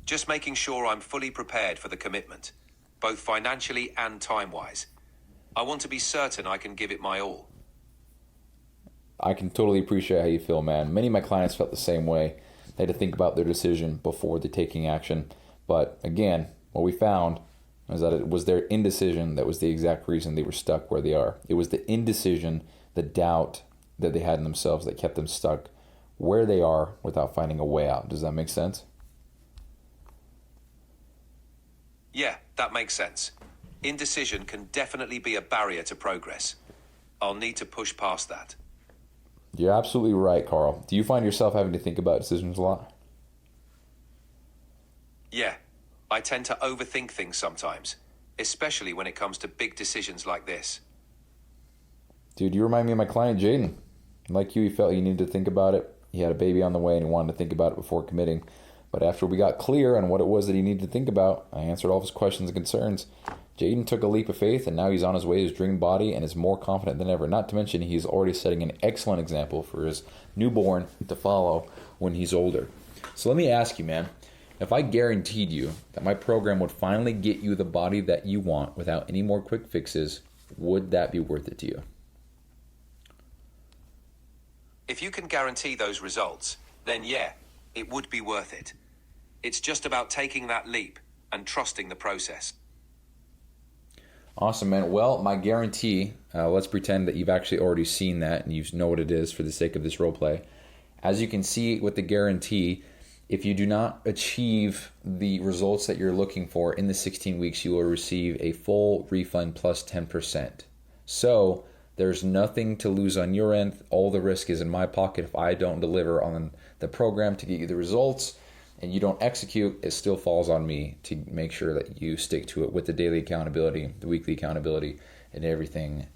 Just making sure I'm fully prepared for the commitment, both financially and time-wise. I want to be certain I can give it my all. I can totally appreciate how you feel, man. Many of my clients felt the same way. They had to think about their decision before the taking action. But again, what we found was that it was their indecision that was the exact reason they were stuck where they are. It was the indecision, the doubt that they had in themselves that kept them stuck where they are without finding a way out. Does that make sense? Yeah, that makes sense. Indecision can definitely be a barrier to progress. I'll need to push past that. You're absolutely right, Carl. Do you find yourself having to think about decisions a lot? Yeah, I tend to overthink things sometimes, especially when it comes to big decisions like this. Dude, you remind me of my client, Jaden. Like you, he felt he needed to think about it. He had a baby on the way and he wanted to think about it before committing. But after we got clear on what it was that he needed to think about, I answered all of his questions and concerns. Jaden took a leap of faith, and now he's on his way to his dream body and is more confident than ever. Not to mention, he's already setting an excellent example for his newborn to follow when he's older. So let me ask you, man, if I guaranteed you that my program would finally get you the body that you want without any more quick fixes, would that be worth it to you? If you can guarantee those results, then yeah, it would be worth it. It's just about taking that leap and trusting the process. Awesome, man. Well, my guarantee, let's pretend that you've actually already seen that and you know what it is for the sake of this role play. As you can see with the guarantee, if you do not achieve the results that you're looking for in the 16 weeks, you will receive a full refund plus 10%. So there's nothing to lose on your end. All the risk is in my pocket. If I don't deliver on the program to get you the results and you don't execute, it still falls on me to make sure that you stick to it with the daily accountability, the weekly accountability, and everything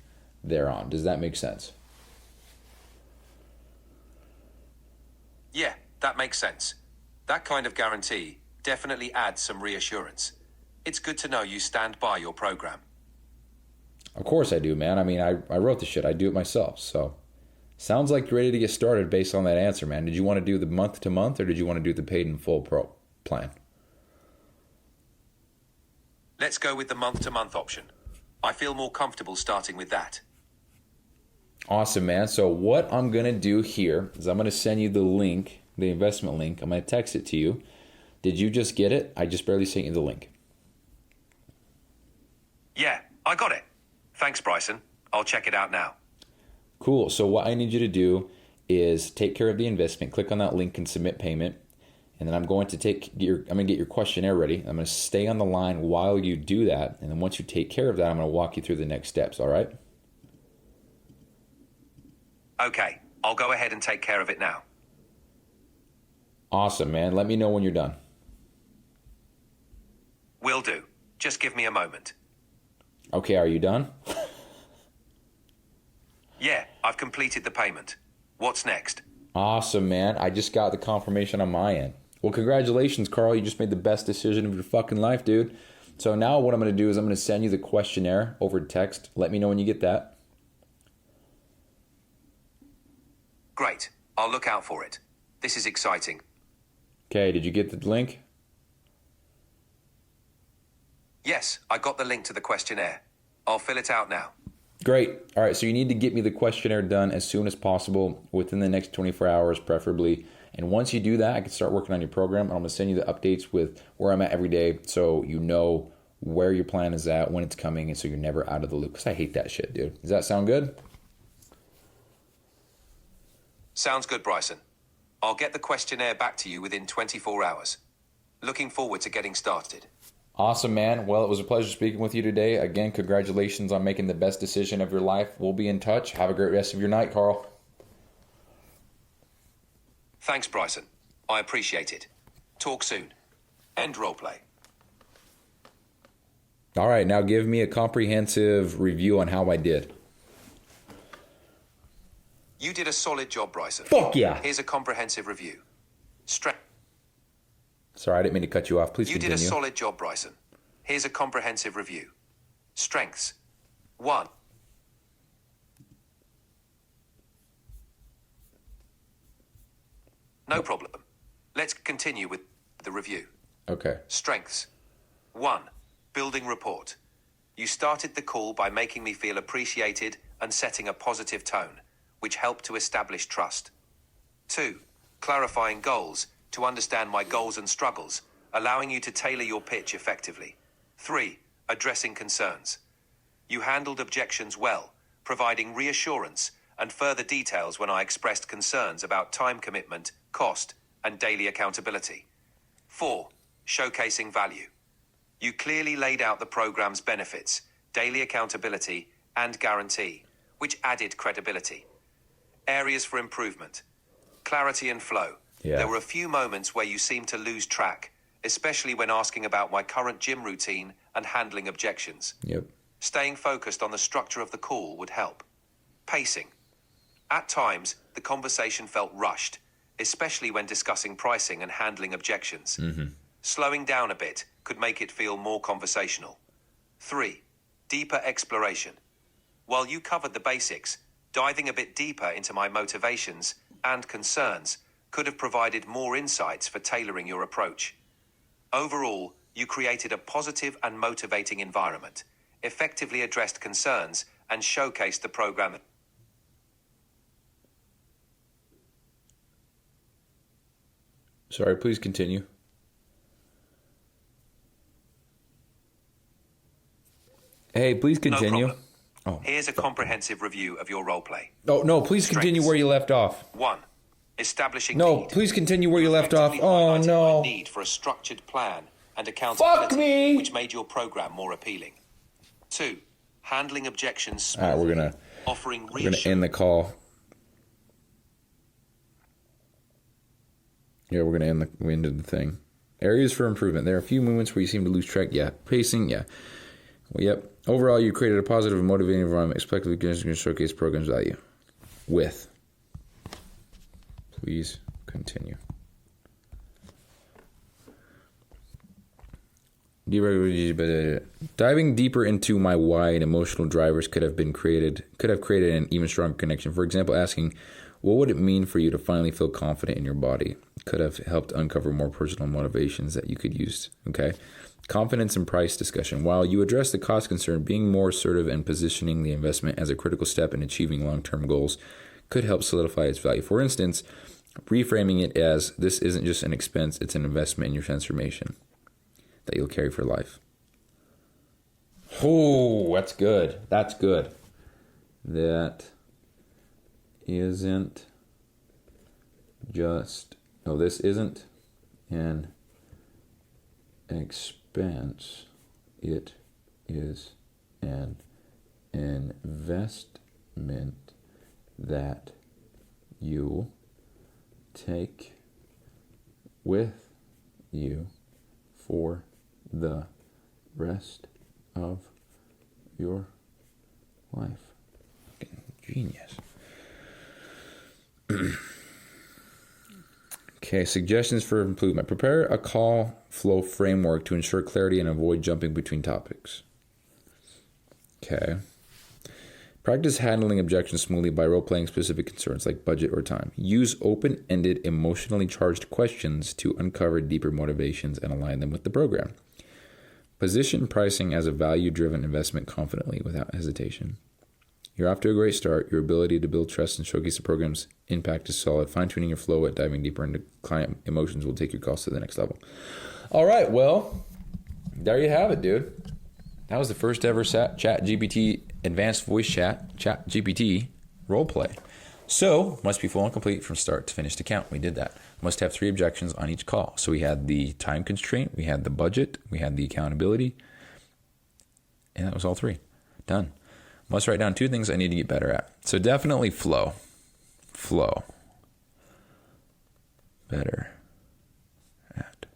thereon. Does that make sense? Yeah, that makes sense. That kind of guarantee definitely adds some reassurance. It's good to know you stand by your program. Of course I do, man. I mean, I wrote the shit. I do it myself. So sounds like you're ready to get started based on that answer, man. Did you want to do the month to month or did you want to do the paid in full pro plan? Let's go with the month to month option. I feel more comfortable starting with that. Awesome, man. So what I'm going to do here is I'm going to send you the link, the investment link. I'm going to text it to you. Did you just get it? I just barely sent you the link. Yeah, I got it. Thanks, Bryson. I'll check it out now. Cool. So what I need you to do is take care of the investment. Click on that link and submit payment. And then I'm going to get your questionnaire ready. I'm going to stay on the line while you do that. And then once you take care of that, I'm going to walk you through the next steps. All right? Okay, I'll go ahead and take care of it now. Awesome, man. Let me know when you're done. Will do. Just give me a moment. Okay, are you done? Yeah, I've completed the payment. What's next? Awesome, man. I just got the confirmation on my end. Well, congratulations, Carl. You just made the best decision of your fucking life, dude. So now what I'm going to do is I'm going to send you the questionnaire over text. Let me know when you get that. Great. I'll look out for it. This is exciting. Okay, did you get the link? Yes, I got the link to the questionnaire. I'll fill it out now. Great. All right, so you need to get me the questionnaire done as soon as possible, within the next 24 hours preferably. And once you do that, I can start working on your program. I'm going to send you the updates with where I'm at every day so you know where your plan is at, when it's coming, and so you're never out of the loop. Because I hate that shit, dude. Does that sound good? Sounds good, Bryson. I'll get the questionnaire back to you within 24 hours. Looking forward to getting started. Awesome, man. Well, it was a pleasure speaking with you today. Again, congratulations on making the best decision of your life. We'll be in touch. Have a great rest of your night, Carl. Thanks, Bryson. I appreciate it. Talk soon. End roleplay. All right, now give me a comprehensive review on how I did. You did a solid job, Bryson. Fuck yeah. Here's a comprehensive review. Sorry, I didn't mean to cut you off. Please continue. You did a solid job, Bryson. Here's a comprehensive review. Strengths. 1. No problem. Let's continue with the review. Okay. Strengths. 1. Building rapport. You started the call by making me feel appreciated and setting a positive tone, which helped to establish trust. 2. Clarifying goals to understand my goals and struggles, allowing you to tailor your pitch effectively. 3. Addressing concerns. You handled objections well, providing reassurance and further details when I expressed concerns about time commitment, cost, and daily accountability. 4. Showcasing value. You clearly laid out the program's benefits, daily accountability, and guarantee, which added credibility. Areas for improvement. Clarity and flow. Yeah. There were a few moments where you seemed to lose track, especially when asking about my current gym routine and handling objections. Yep. Staying focused on the structure of the call would help. Pacing. At times, the conversation felt rushed, especially when discussing pricing and handling objections. Slowing down a bit could make it feel more conversational. 3. Deeper exploration. While you covered the basics, diving a bit deeper into my motivations and concerns could have provided more insights for tailoring your approach. Overall, you created a positive and motivating environment, effectively addressed concerns, and showcased the program. Sorry, please continue. Hey, please continue. No problem. Here's a comprehensive review of your roleplay. Oh, no, please continue where you left off. 1. Establishing No, need. please continue where you left off. Effectively Oh, highlighted no. my need for a structured plan and accountability, Fuck me! which made your program more appealing. 2. Handling objections All right, smoothly, offering we're gonna reassurance. end the call. Yeah, we ended the thing. Areas for improvement. There are a few moments where you seem to lose track. Yeah. Pacing. Yeah. Well, yep. Overall, you created a positive and motivating environment, expectedly going to showcase program's value. With. Please continue. Diving deeper into my why and emotional drivers could have created an even stronger connection. For example, asking, what would it mean for you to finally feel confident in your body? Could have helped uncover more personal motivations that you could use. Okay. Confidence and price discussion. While you address the cost concern, being more assertive and positioning the investment as a critical step in achieving long-term goals could help solidify its value. For instance, reframing it as, this isn't just an expense, it's an investment in your transformation that you'll carry for life. Oh, that's good. That's good. That isn't just, no, this isn't an expense. It is an investment that you take with you for the rest of your life. Genius. Okay, suggestions for improvement. Prepare a call flow framework to ensure clarity and avoid jumping between topics. Okay. Practice handling objections smoothly by role-playing specific concerns like budget or time. Use open-ended, emotionally charged questions to uncover deeper motivations and align them with the program. Position pricing as a value-driven investment confidently without hesitation. You're off to a great start. Your ability to build trust and showcase the program's impact is solid. Fine-tuning your flow at diving deeper into client emotions will take your calls to the next level. All right, well, there you have it, dude. That was the first ever ChatGPT advanced voice ChatGPT roleplay. So, must be full and complete from start to finish to count. We did that. Must have 3 objections on each call. So we had the time constraint, we had the budget, we had the accountability, and that was all 3. Done. Must write down 2 things I need to get better at. So definitely flow. Flow. Better at.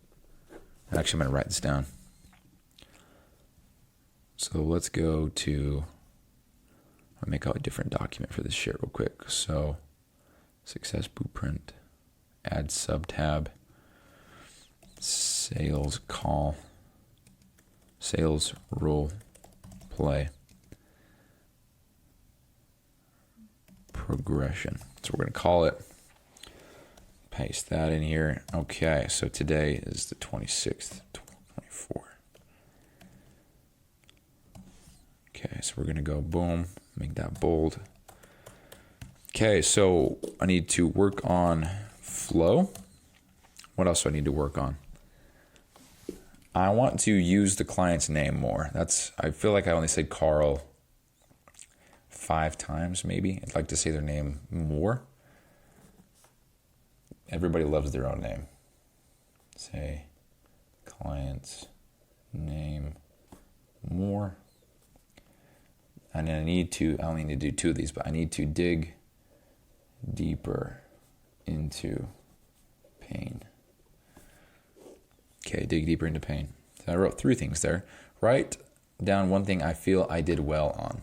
Actually, I'm going to write this down. So let's go to, I'll make out a different document for this shit real quick. So success blueprint, add sub tab, sales call, sales role play, progression. So we're going to call it, paste that in here. Okay, so today is the 26th, 24. Okay, so we're going to go boom, make that bold. Okay, so I need to work on flow. What else do I need to work on? I want to use the client's name more. I feel like I only said Carl 5 times maybe. I'd like to say their name more. Everybody loves their own name. Say client's name more. And then I only need to do 2 of these, but I need to dig deeper into pain. Okay, dig deeper into pain. So I wrote 3 things there. Write down 1 thing I feel I did well on.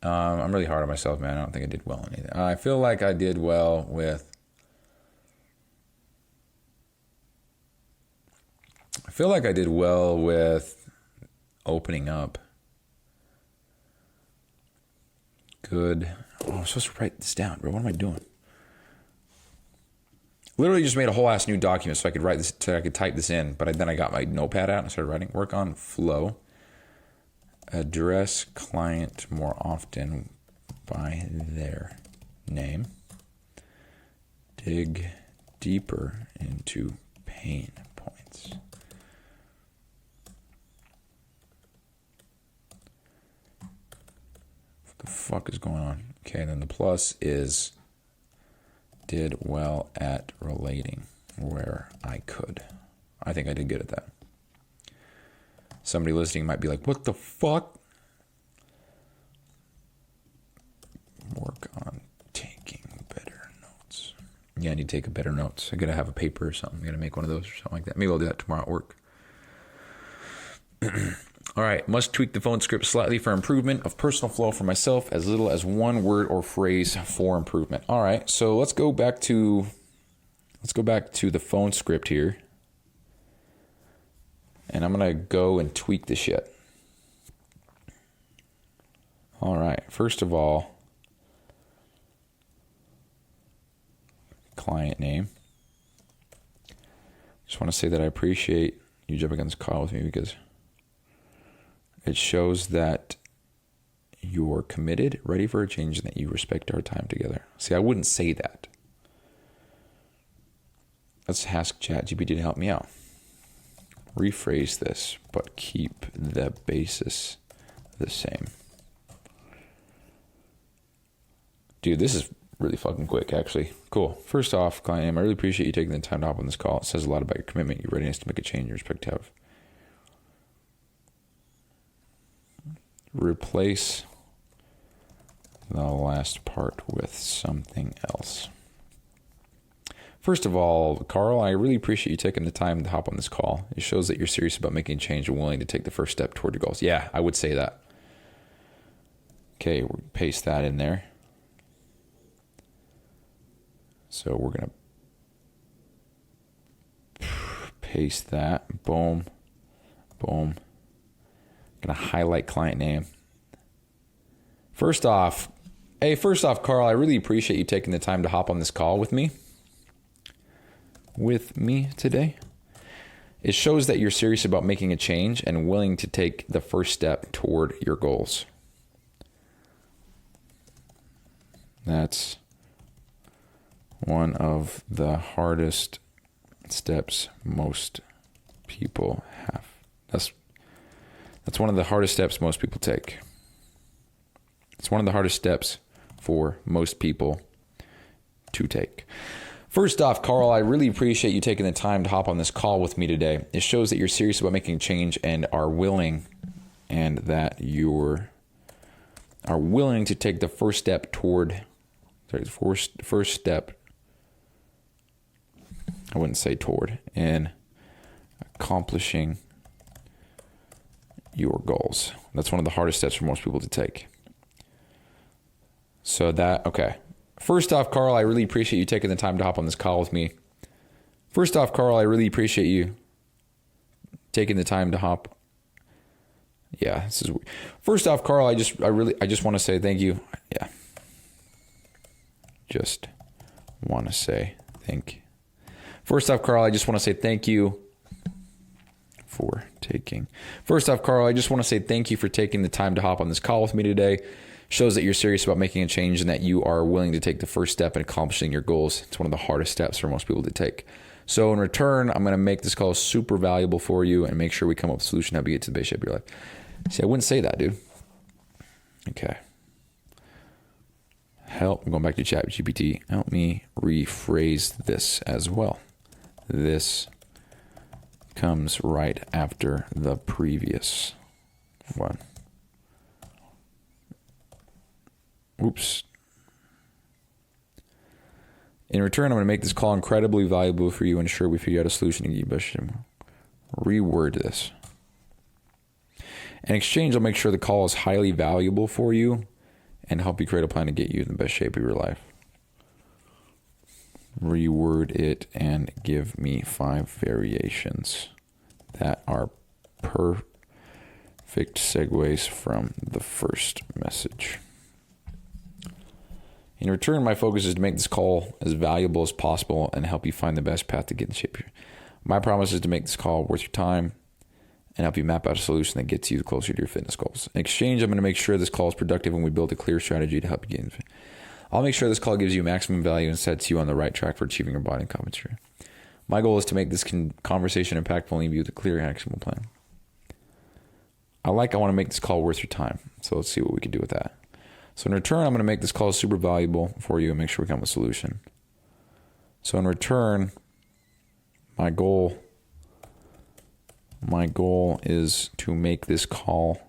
I'm really hard on myself, man. I don't think I did well on anything. I feel like I did well with... opening up. Good. Oh, I'm supposed to write this down, bro. What am I doing? Literally just made a whole ass new document so I could write this, so I could type this in. But then I got my notepad out and I started writing. Work on flow. Address client more often by their name. Dig deeper into pain points. What the fuck is going on? Okay, then the plus is did well at relating where I could. I think I did good at that. Somebody listening might be like, what the fuck? Work on taking better notes. Yeah, I need to take better notes. I gotta have a paper or something. I gotta make one of those or something like that. Maybe I'll do that tomorrow at work. All right, must tweak the phone script slightly for improvement of personal flow for myself, as little as one word or phrase for improvement. All right, so let's go back to the phone script here. And I'm gonna go and tweak the shit. All right, first of all, client name. Just want to say that I appreciate you jumping on this call with me because it shows that you're committed, ready for a change, and that you respect our time together. See, I wouldn't say that. Let's ask ChatGPT to help me out. Rephrase this, but keep the basis the same. Dude, this is really fucking quick, actually. Cool. First off, client name, I really appreciate you taking the time to hop on this call. It says a lot about your commitment, your readiness to make a change, your respect to have. Replace the last part with something else. First of all, Carl, I really appreciate you taking the time to hop on this call. It shows that you're serious about making change and willing to take the first step toward your goals. Yeah, I would say that. Okay, we'll paste that in there. So we're going to paste that. Boom. Boom. Going to highlight client name. First off, Carl, I really appreciate you taking the time to hop on this call with me today. It shows that you're serious about making a change and willing to take the first step toward your goals. That's one of the hardest steps most people have. That's one of the hardest steps most people take. It's one of the hardest steps for most people to take. First off, Carl, I really appreciate you taking the time to hop on this call with me today. It shows that you're serious about making change and are willing, and that you are willing to take the first step toward, first step, I wouldn't say toward, in accomplishing your goals. That's one of the hardest steps for most people to take. So that, okay. First off, Carl, I really appreciate you taking the time to hop on this call with me. First off, Carl, I really appreciate you taking the time to hop. Yeah, this is. First off, Carl, I just want to say thank you. Yeah. Just want to say thank you. First off, Carl, I just want to say thank you for taking. First off, Carl, I just want to say thank you for taking the time to hop on this call with me today. Shows that you're serious about making a change and that you are willing to take the first step in accomplishing your goals. It's one of the hardest steps for most people to take. So in return, I'm going to make this call super valuable for you and make sure we come up with a solution how to get to the base shape of your life. See, I wouldn't say that, dude. Okay. I'm going back to ChatGPT. Help me rephrase this as well. This comes right after the previous one. Oops. In return, I'm going to make this call incredibly valuable for you and ensure we figure out a solution to get you. Reword this. In exchange, I'll make sure the call is highly valuable for you and help you create a plan to get you in the best shape of your life. Reword it and give me 5 variations that are perfect segues from the first message. In return, my focus is to make this call as valuable as possible and help you find the best path to get in shape. My promise is to make this call worth your time and help you map out a solution that gets you closer to your fitness goals. In exchange, I'm going to make sure this call is productive and we build a clear strategy to help you get in. I'll make sure this call gives you maximum value and sets you on the right track for achieving your body competency. My goal is to make this conversation impactful and leave you with a clear, actionable plan. I want to make this call worth your time. So let's see what we can do with that. So in return, I'm going to make this call super valuable for you and make sure we come with a solution. So in return, my goal is to make this call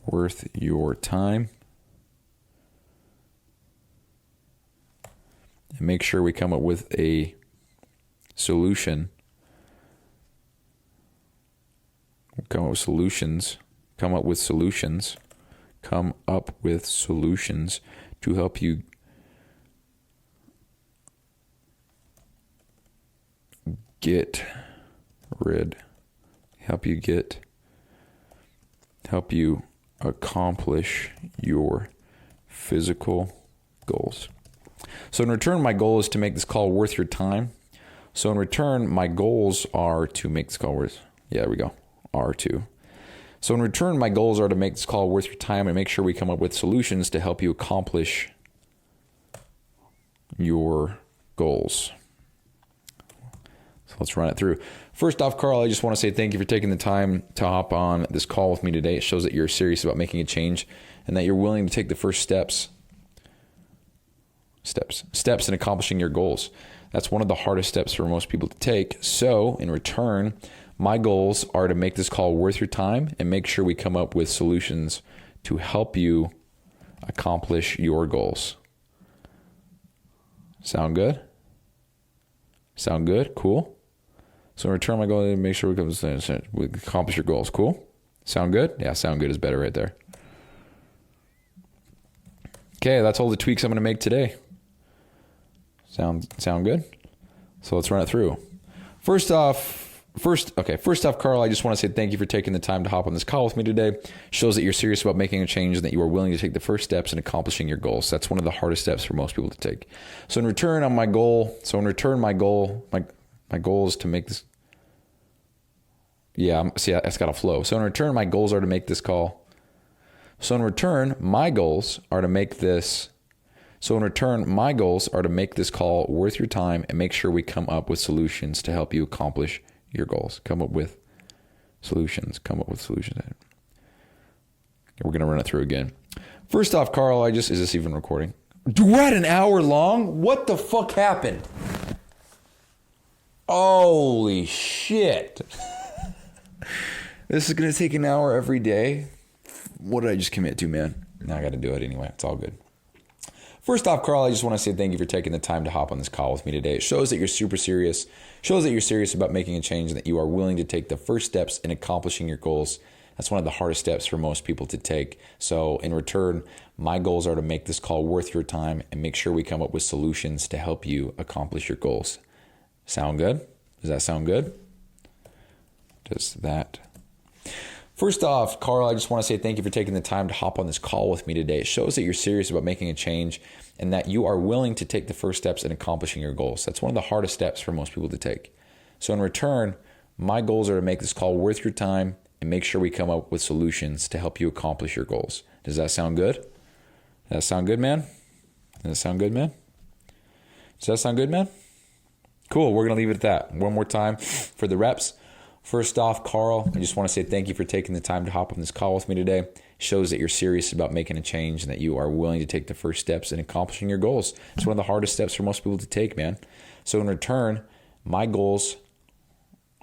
worth your time and make sure we come up with a solution. Come up with solutions to help you help you accomplish your physical goals. So in return, my goal is to make this call worth your time. So in return, my goals are to make this call worth, R2. So in return, my goals are to make this call worth your time and make sure we come up with solutions to help you accomplish your goals. So let's run it through. First off, Carl, I just want to say thank you for taking the time to hop on this call with me today. It shows that you're serious about making a change and that you're willing to take the first steps in accomplishing your goals. That's one of the hardest steps for most people to take. So in return, my goals are to make this call worth your time and make sure we come up with solutions to help you accomplish your goals. Sound good? Sound good? Cool. So in return, my goal is to make sure we accomplish your goals. Cool? Sound good? Yeah, sound good is better right there. Okay, that's all the tweaks I'm going to make today. Sound good? So let's run it through. First off, Carl, I just want to say thank you for taking the time to hop on this call with me today. Shows that you're serious about making a change and that you are willing to take the first steps in accomplishing your goals. That's one of the hardest steps for most people to take. So in return, my goal is to make this. It's got a flow. So in return, my goals are to make this call. So in return, my goals are to make this call worth your time and make sure we come up with solutions to help you accomplish your goals. Come up with solutions. We're going to run it through again. First off, Carl, is this even recording? We're at an hour long? What the fuck happened? Holy shit. This is going to take an hour every day. What did I just commit to, man? Now I got to do it anyway. It's all good. First off, Carl, I just want to say thank you for taking the time to hop on this call with me today. It shows that you're super serious. Shows that you're serious about making a change and that you are willing to take the first steps in accomplishing your goals. That's one of the hardest steps for most people to take. So in return, my goals are to make this call worth your time and make sure we come up with solutions to help you accomplish your goals. Sound good? Does that sound good? Does that? First off, Carl, I just want to say thank you for taking the time to hop on this call with me today. It shows that you're serious about making a change and that you are willing to take the first steps in accomplishing your goals. That's one of the hardest steps for most people to take. So in return, my goals are to make this call worth your time and make sure we come up with solutions to help you accomplish your goals. Does that sound good? Does that sound good, man? Does that sound good, man? Does that sound good, man? Cool. We're going to leave it at that. One more time for the reps. First off, Carl, I just want to say thank you for taking the time to hop on this call with me today. It shows that you're serious about making a change and that you are willing to take the first steps in accomplishing your goals. It's one of the hardest steps for most people to take, man. So in return, my goals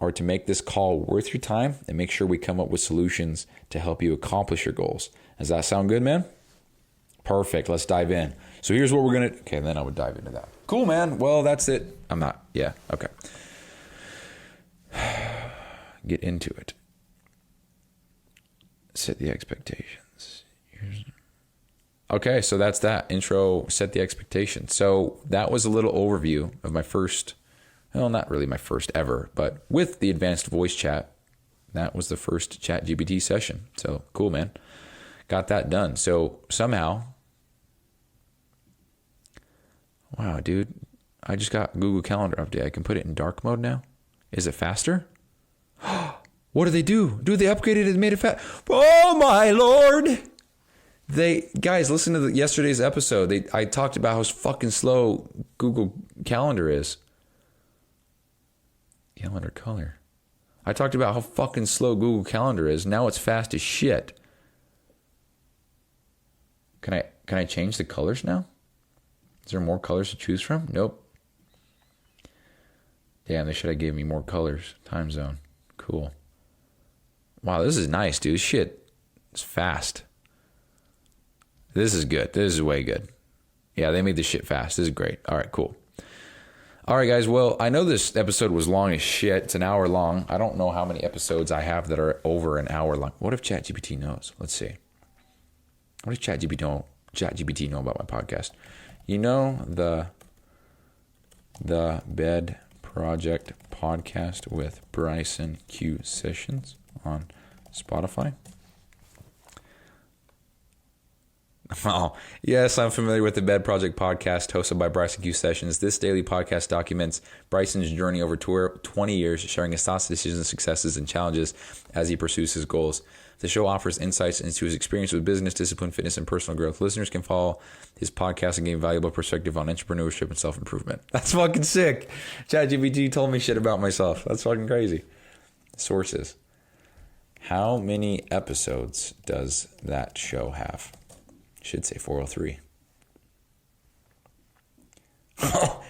are to make this call worth your time and make sure we come up with solutions to help you accomplish your goals. Does that sound good, man? Perfect. Let's dive in. So here's what we're going to... Okay, then I would dive into that. Cool, man. Well, that's it. I'm not... Yeah, okay. Get into it. Set the expectations. Your Okay, so that's that. Intro, set the expectation. So that was a little overview of my first, well, not really my first ever, but with the advanced voice chat, that was the first ChatGPT session. So cool, man. Got that done. So somehow, wow, dude, I just got Google Calendar update. I can put it in dark mode now. Is it faster? What do they do? Dude, they upgraded it and made it fast. Oh my Lord. Guys, listen to yesterday's episode. I talked about how fucking slow Google Calendar is. Calendar color. I talked about how fucking slow Google Calendar is. Now it's fast as shit. Can I change the colors now? Is there more colors to choose from? Nope. Damn, they should have given me more colors. Time zone. Cool. Wow, this is nice, dude. Shit. It's fast. This is good. This is way good. Yeah, they made this shit fast. This is great. All right, cool. All right, guys. Well, I know this episode was long as shit. It's an hour long. I don't know how many episodes I have that are over an hour long. What if ChatGPT knows? Let's see. What does ChatGPT know about my podcast? You know the Bed Project podcast with Bryson Q Sessions on Spotify? Oh, yes, I'm familiar with the Bed Project podcast hosted by Bryson Q Sessions. This daily podcast documents Bryson's journey over 20 years, sharing his thoughts, decisions, successes, and challenges as he pursues his goals. The show offers insights into his experience with business, discipline, fitness, and personal growth. Listeners can follow his podcast and gain valuable perspective on entrepreneurship and self-improvement. That's fucking sick. ChatGPT told me shit about myself. That's fucking crazy. Sources. How many episodes does that show have? Should say 403.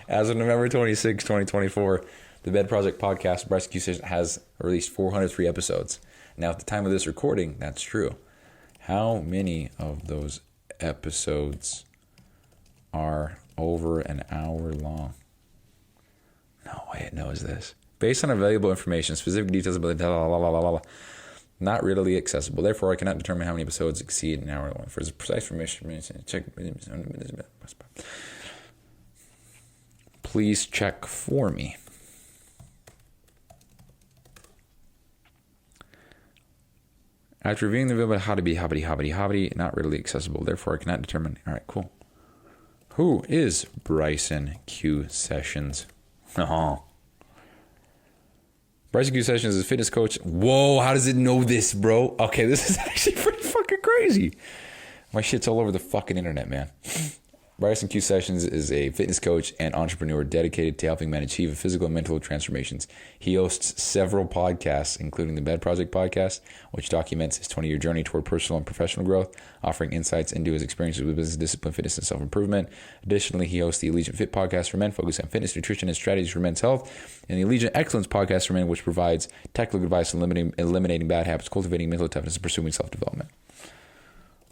As of November 26, 2024, the Bed Project podcast, Bryson Q Sessions, has released 403 episodes. Now, at the time of this recording, that's true. How many of those episodes are over an hour long? No way it knows this. Based on available information, specific details about the not readily accessible. Therefore, I cannot determine how many episodes exceed an hour long. For precise information, check. Please check for me. After reviewing the video about how to be hobbity, not readily accessible. Therefore, I cannot determine. All right, cool. Who is Bryson Q Sessions? Oh. Bryson Q Sessions is a fitness coach. Whoa, how does it know this, bro? Okay, this is actually pretty fucking crazy. My shit's all over the fucking internet, man. Bryson Q Sessions is a fitness coach and entrepreneur dedicated to helping men achieve physical and mental transformations. He hosts several podcasts, including the Bed Project podcast, which documents his 20-year journey toward personal and professional growth, offering insights into his experiences with business, discipline, fitness, and self-improvement. Additionally, he hosts the Allegiant Fit podcast for men, focusing on fitness, nutrition, and strategies for men's health, and the Allegiant Excellence podcast for men, which provides technical advice on eliminating bad habits, cultivating mental toughness, and pursuing self-development.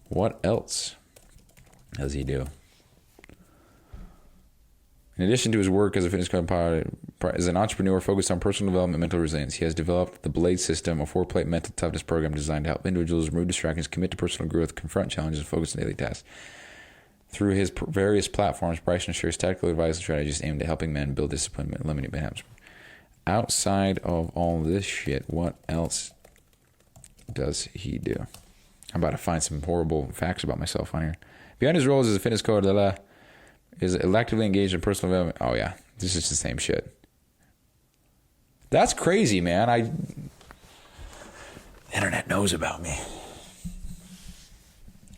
What else does he do? In addition to his work as a fitness coach, as an entrepreneur focused on personal development and mental resilience, he has developed the BLADE system, a 4-plate mental toughness program designed to help individuals remove distractions, commit to personal growth, confront challenges, and focus on daily tasks. Through his various platforms, Bryson shares tactical advice and strategies aimed at helping men build discipline and eliminate bad habits. Outside of all this shit, what else does he do? I'm about to find some horrible facts about myself on here. Behind his roles as a fitness coach, is actively engaged in personal development. Oh yeah, this is the same shit. That's crazy, man. The internet knows about me.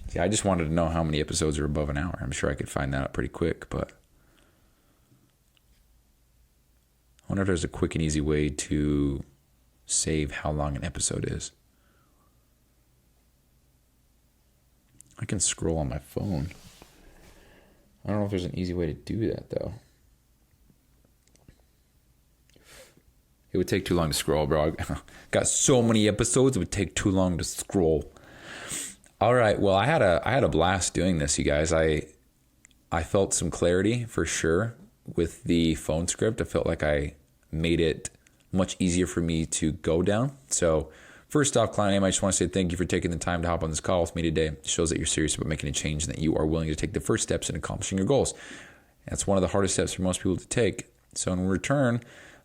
See, I just wanted to know how many episodes are above an hour. I'm sure I could find that out pretty quick, but I wonder if there's a quick and easy way to save how long an episode is. I can scroll on my phone. I don't know if there's an easy way to do that, though. It would take too long to scroll, bro. I got so many episodes, it would take too long to scroll. All right, well, I had a blast doing this, you guys. I felt some clarity for sure with the phone script. I felt like I made it much easier for me to go down. So First off, client name, I just want to say thank you for taking the time to hop on this call with me today. It shows that you're serious about making a change and that you are willing to take the first steps in accomplishing your goals. That's one of the hardest steps for most people to take. So in return,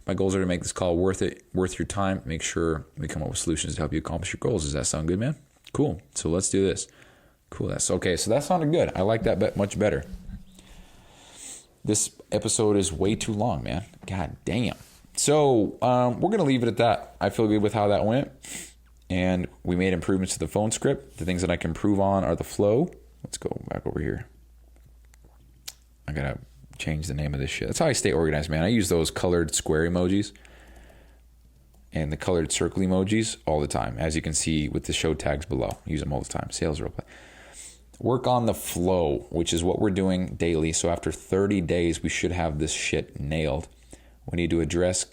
my goals are to make this call worth your time. Make sure we come up with solutions to help you accomplish your goals. Does that sound good, man? Cool. So let's do this. Cool. That's okay. So that sounded good. I like that much better. This episode is way too long, man. God damn. So we're going to leave it at that. I feel good with how that went. And we made improvements to the phone script. The things that I can improve on are the flow. Let's go back over here. I got to change the name of this shit. That's how I stay organized, man. I use those colored square emojis and the colored circle emojis all the time. As you can see with the show tags below. I use them all the time. Sales roleplay. Work on the flow, which is what we're doing daily. So after 30 days, we should have this shit nailed. We need to address the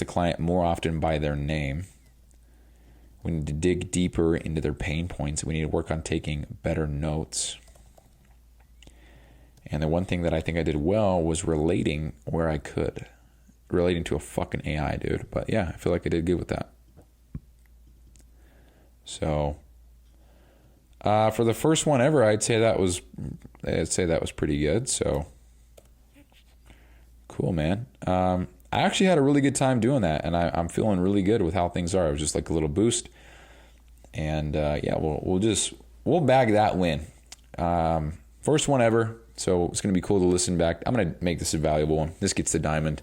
client more often by their name. We need to dig deeper into their pain points. We need to work on taking better notes. And the one thing that I think I did well was relating where I could. Relating to a fucking AI, dude. But yeah, I feel like I did good with that. So, for the first one ever, I'd say that was pretty good. So, cool, man. I actually had a really good time doing that, and I'm feeling really good with how things are. It was just like a little boost, and yeah, we'll bag that win. First one ever, so it's gonna be cool to listen back. I'm gonna make this a valuable one. This gets the diamond,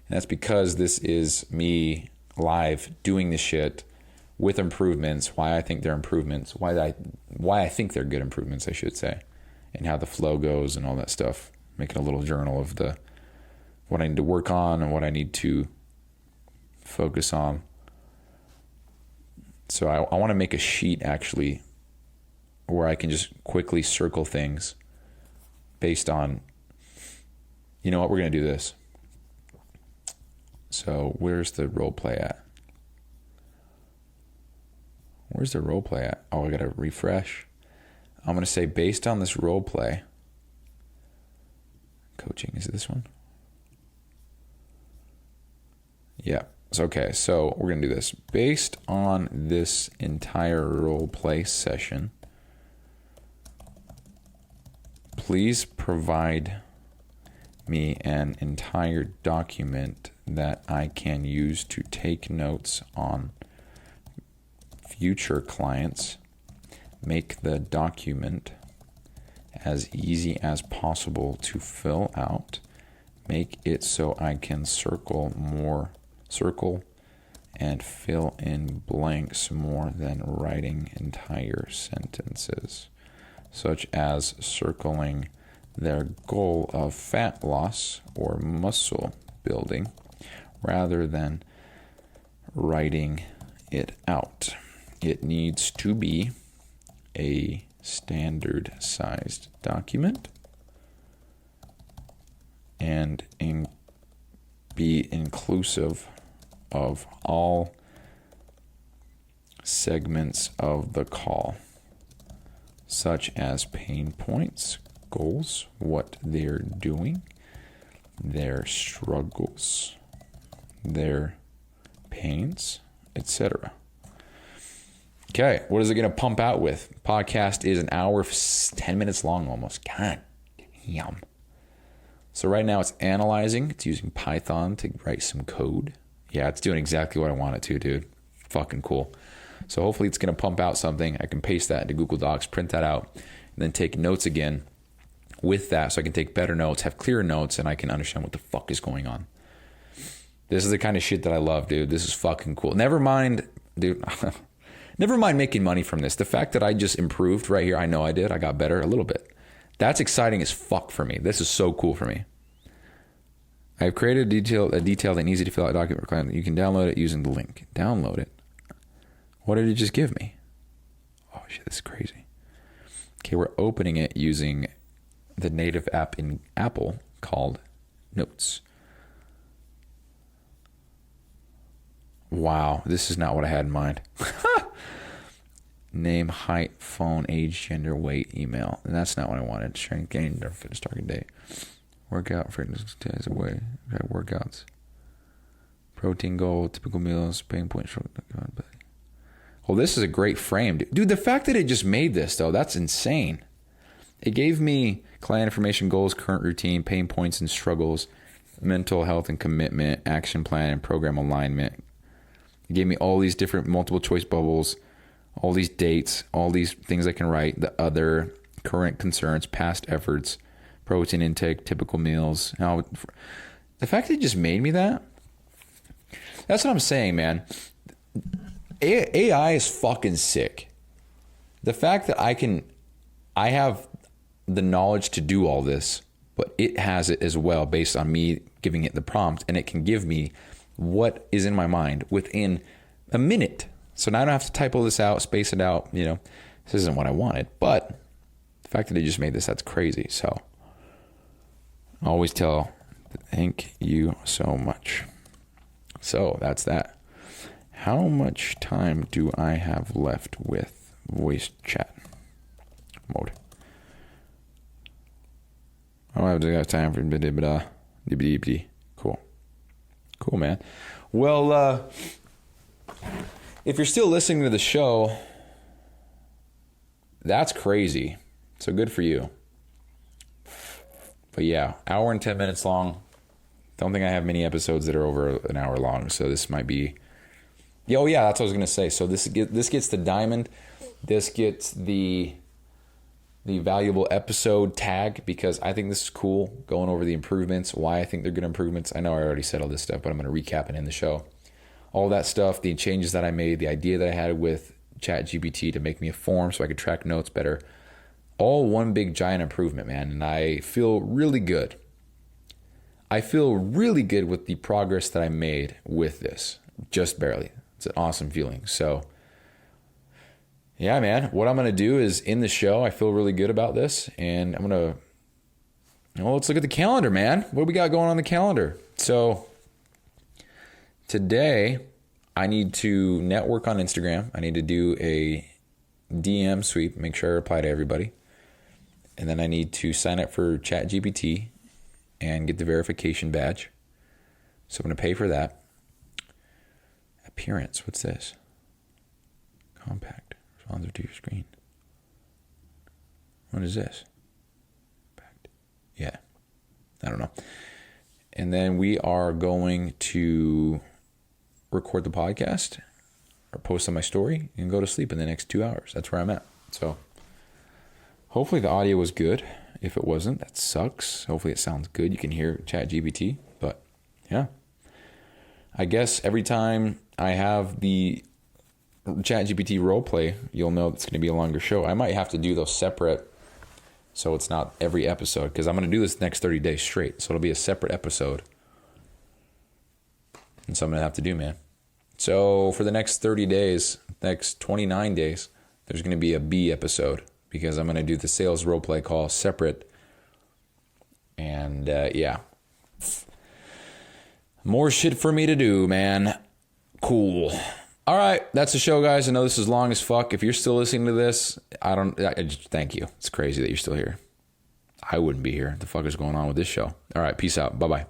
and that's because this is me live doing this shit with improvements. Why I think they're improvements. Why I think they're good improvements, I should say, and how the flow goes and all that stuff. Making a little journal of what I need to work on and what I need to focus on. So I want to make a sheet actually where I can just quickly circle things based on, you know what, we're going to do this. So where's the role play at? Where's the role play at? Oh, I got to refresh. I'm going to say based on this role play. Coaching, is it this one? Yeah. Okay, so we're going to do this. Based on this entire role play session, please provide me an entire document that I can use to take notes on future clients. Make the document as easy as possible to fill out. Make it so I can circle and fill in blanks more than writing entire sentences, such as circling their goal of fat loss or muscle building rather than writing it out. It needs to be a standard sized document and be inclusive of all segments of the call, such as pain points, goals, what they're doing, their struggles, their pains, etc. Okay, what is it going to pump out with? Podcast is an hour, 10 minutes long almost. God damn. So right now it's analyzing. It's using Python to write some code. Yeah, it's doing exactly what I want it to, dude. Fucking cool. So hopefully it's going to pump out something. I can paste that into Google Docs, print that out, and then take notes again with that so I can take better notes, have clearer notes, and I can understand what the fuck is going on. This is the kind of shit that I love, dude. This is fucking cool. Never mind, dude. Never mind making money from this. The fact that I just improved right here, I know I did. I got better a little bit. That's exciting as fuck for me. This is so cool for me. I've created a detailed and easy to fill out document for client. You can download it using the link. Download it. What did it just give me? Oh shit, this is crazy. Okay, we're opening it using the native app in Apple called Notes. Wow, this is not what I had in mind. Name, height, phone, age, gender, weight, email. And that's not what I wanted. Strength, gain, fitness, target date. Workout, fitness, days away. Okay, workouts. Protein goal, typical meals, pain point. Well, this is a great frame. Dude, the fact that it just made this, though, that's insane. It gave me client information, goals, current routine, pain points and struggles, mental health and commitment, action plan and program alignment. It gave me all these different multiple choice bubbles, all these dates, all these things I can write, the other, current concerns, past efforts, protein intake, typical meals. Now, the fact that it just made me that, that's what I'm saying, man. AI is fucking sick. The fact that I have the knowledge to do all this, but it has it as well based on me giving it the prompt, and it can give me what is in my mind within a minute. So now I don't have to type all this out, space it out. You know, this isn't what I wanted, but the fact that it just made this, that's crazy. So I always tell, thank you so much. So that's that. How much time do I have left with voice chat mode? I don't have time for blah. Cool, man. Well, if you're still listening to the show, that's crazy. So good for you. But yeah, hour and 10 minutes long. Don't think I have many episodes that are over an hour long. So this might be. Oh yeah, that's what I was gonna say. So this gets the diamond. This gets the valuable episode tag because I think this is cool. Going over the improvements, why I think they're good improvements. I know I already said all this stuff, but I'm gonna recap it in the show. All that stuff, the changes that I made, the idea that I had with ChatGPT to make me a form so I could track notes better. All one big giant improvement, man. And I feel really good. I feel really good with the progress that I made with this. Just barely. It's an awesome feeling. So, yeah, man. What I'm going to do is in the show, I feel really good about this. And I'm going to, let's look at the calendar, man. What do we got going on the calendar? So, today, I need to network on Instagram. I need to do a DM sweep, make sure I reply to everybody. And then I need to sign up for ChatGPT and get the verification badge. So I'm going to pay for that. Appearance, what's this? Compact, responsive to your screen. What is this? Compact. Yeah, I don't know. And then we are going to record the podcast or post on my story and go to sleep in the next 2 hours. That's where I'm at. So hopefully the audio was good. If it wasn't, that sucks. Hopefully it sounds good. You can hear ChatGPT. But yeah, I guess every time I have the ChatGPT roleplay, you'll know it's going to be a longer show. I might have to do those separate so it's not every episode because I'm going to do this next 30 days straight. So it'll be a separate episode. And so I'm going to have to do, man. So for the next 30 days, next 29 days, there's going to be a B episode because I'm going to do the sales roleplay call separate. And yeah. More shit for me to do, man. Cool. All right, that's the show, guys. I know this is long as fuck. If you're still listening to this, I just thank you. It's crazy that you're still here. I wouldn't be here. What the fuck is going on with this show? All right, peace out. Bye-bye.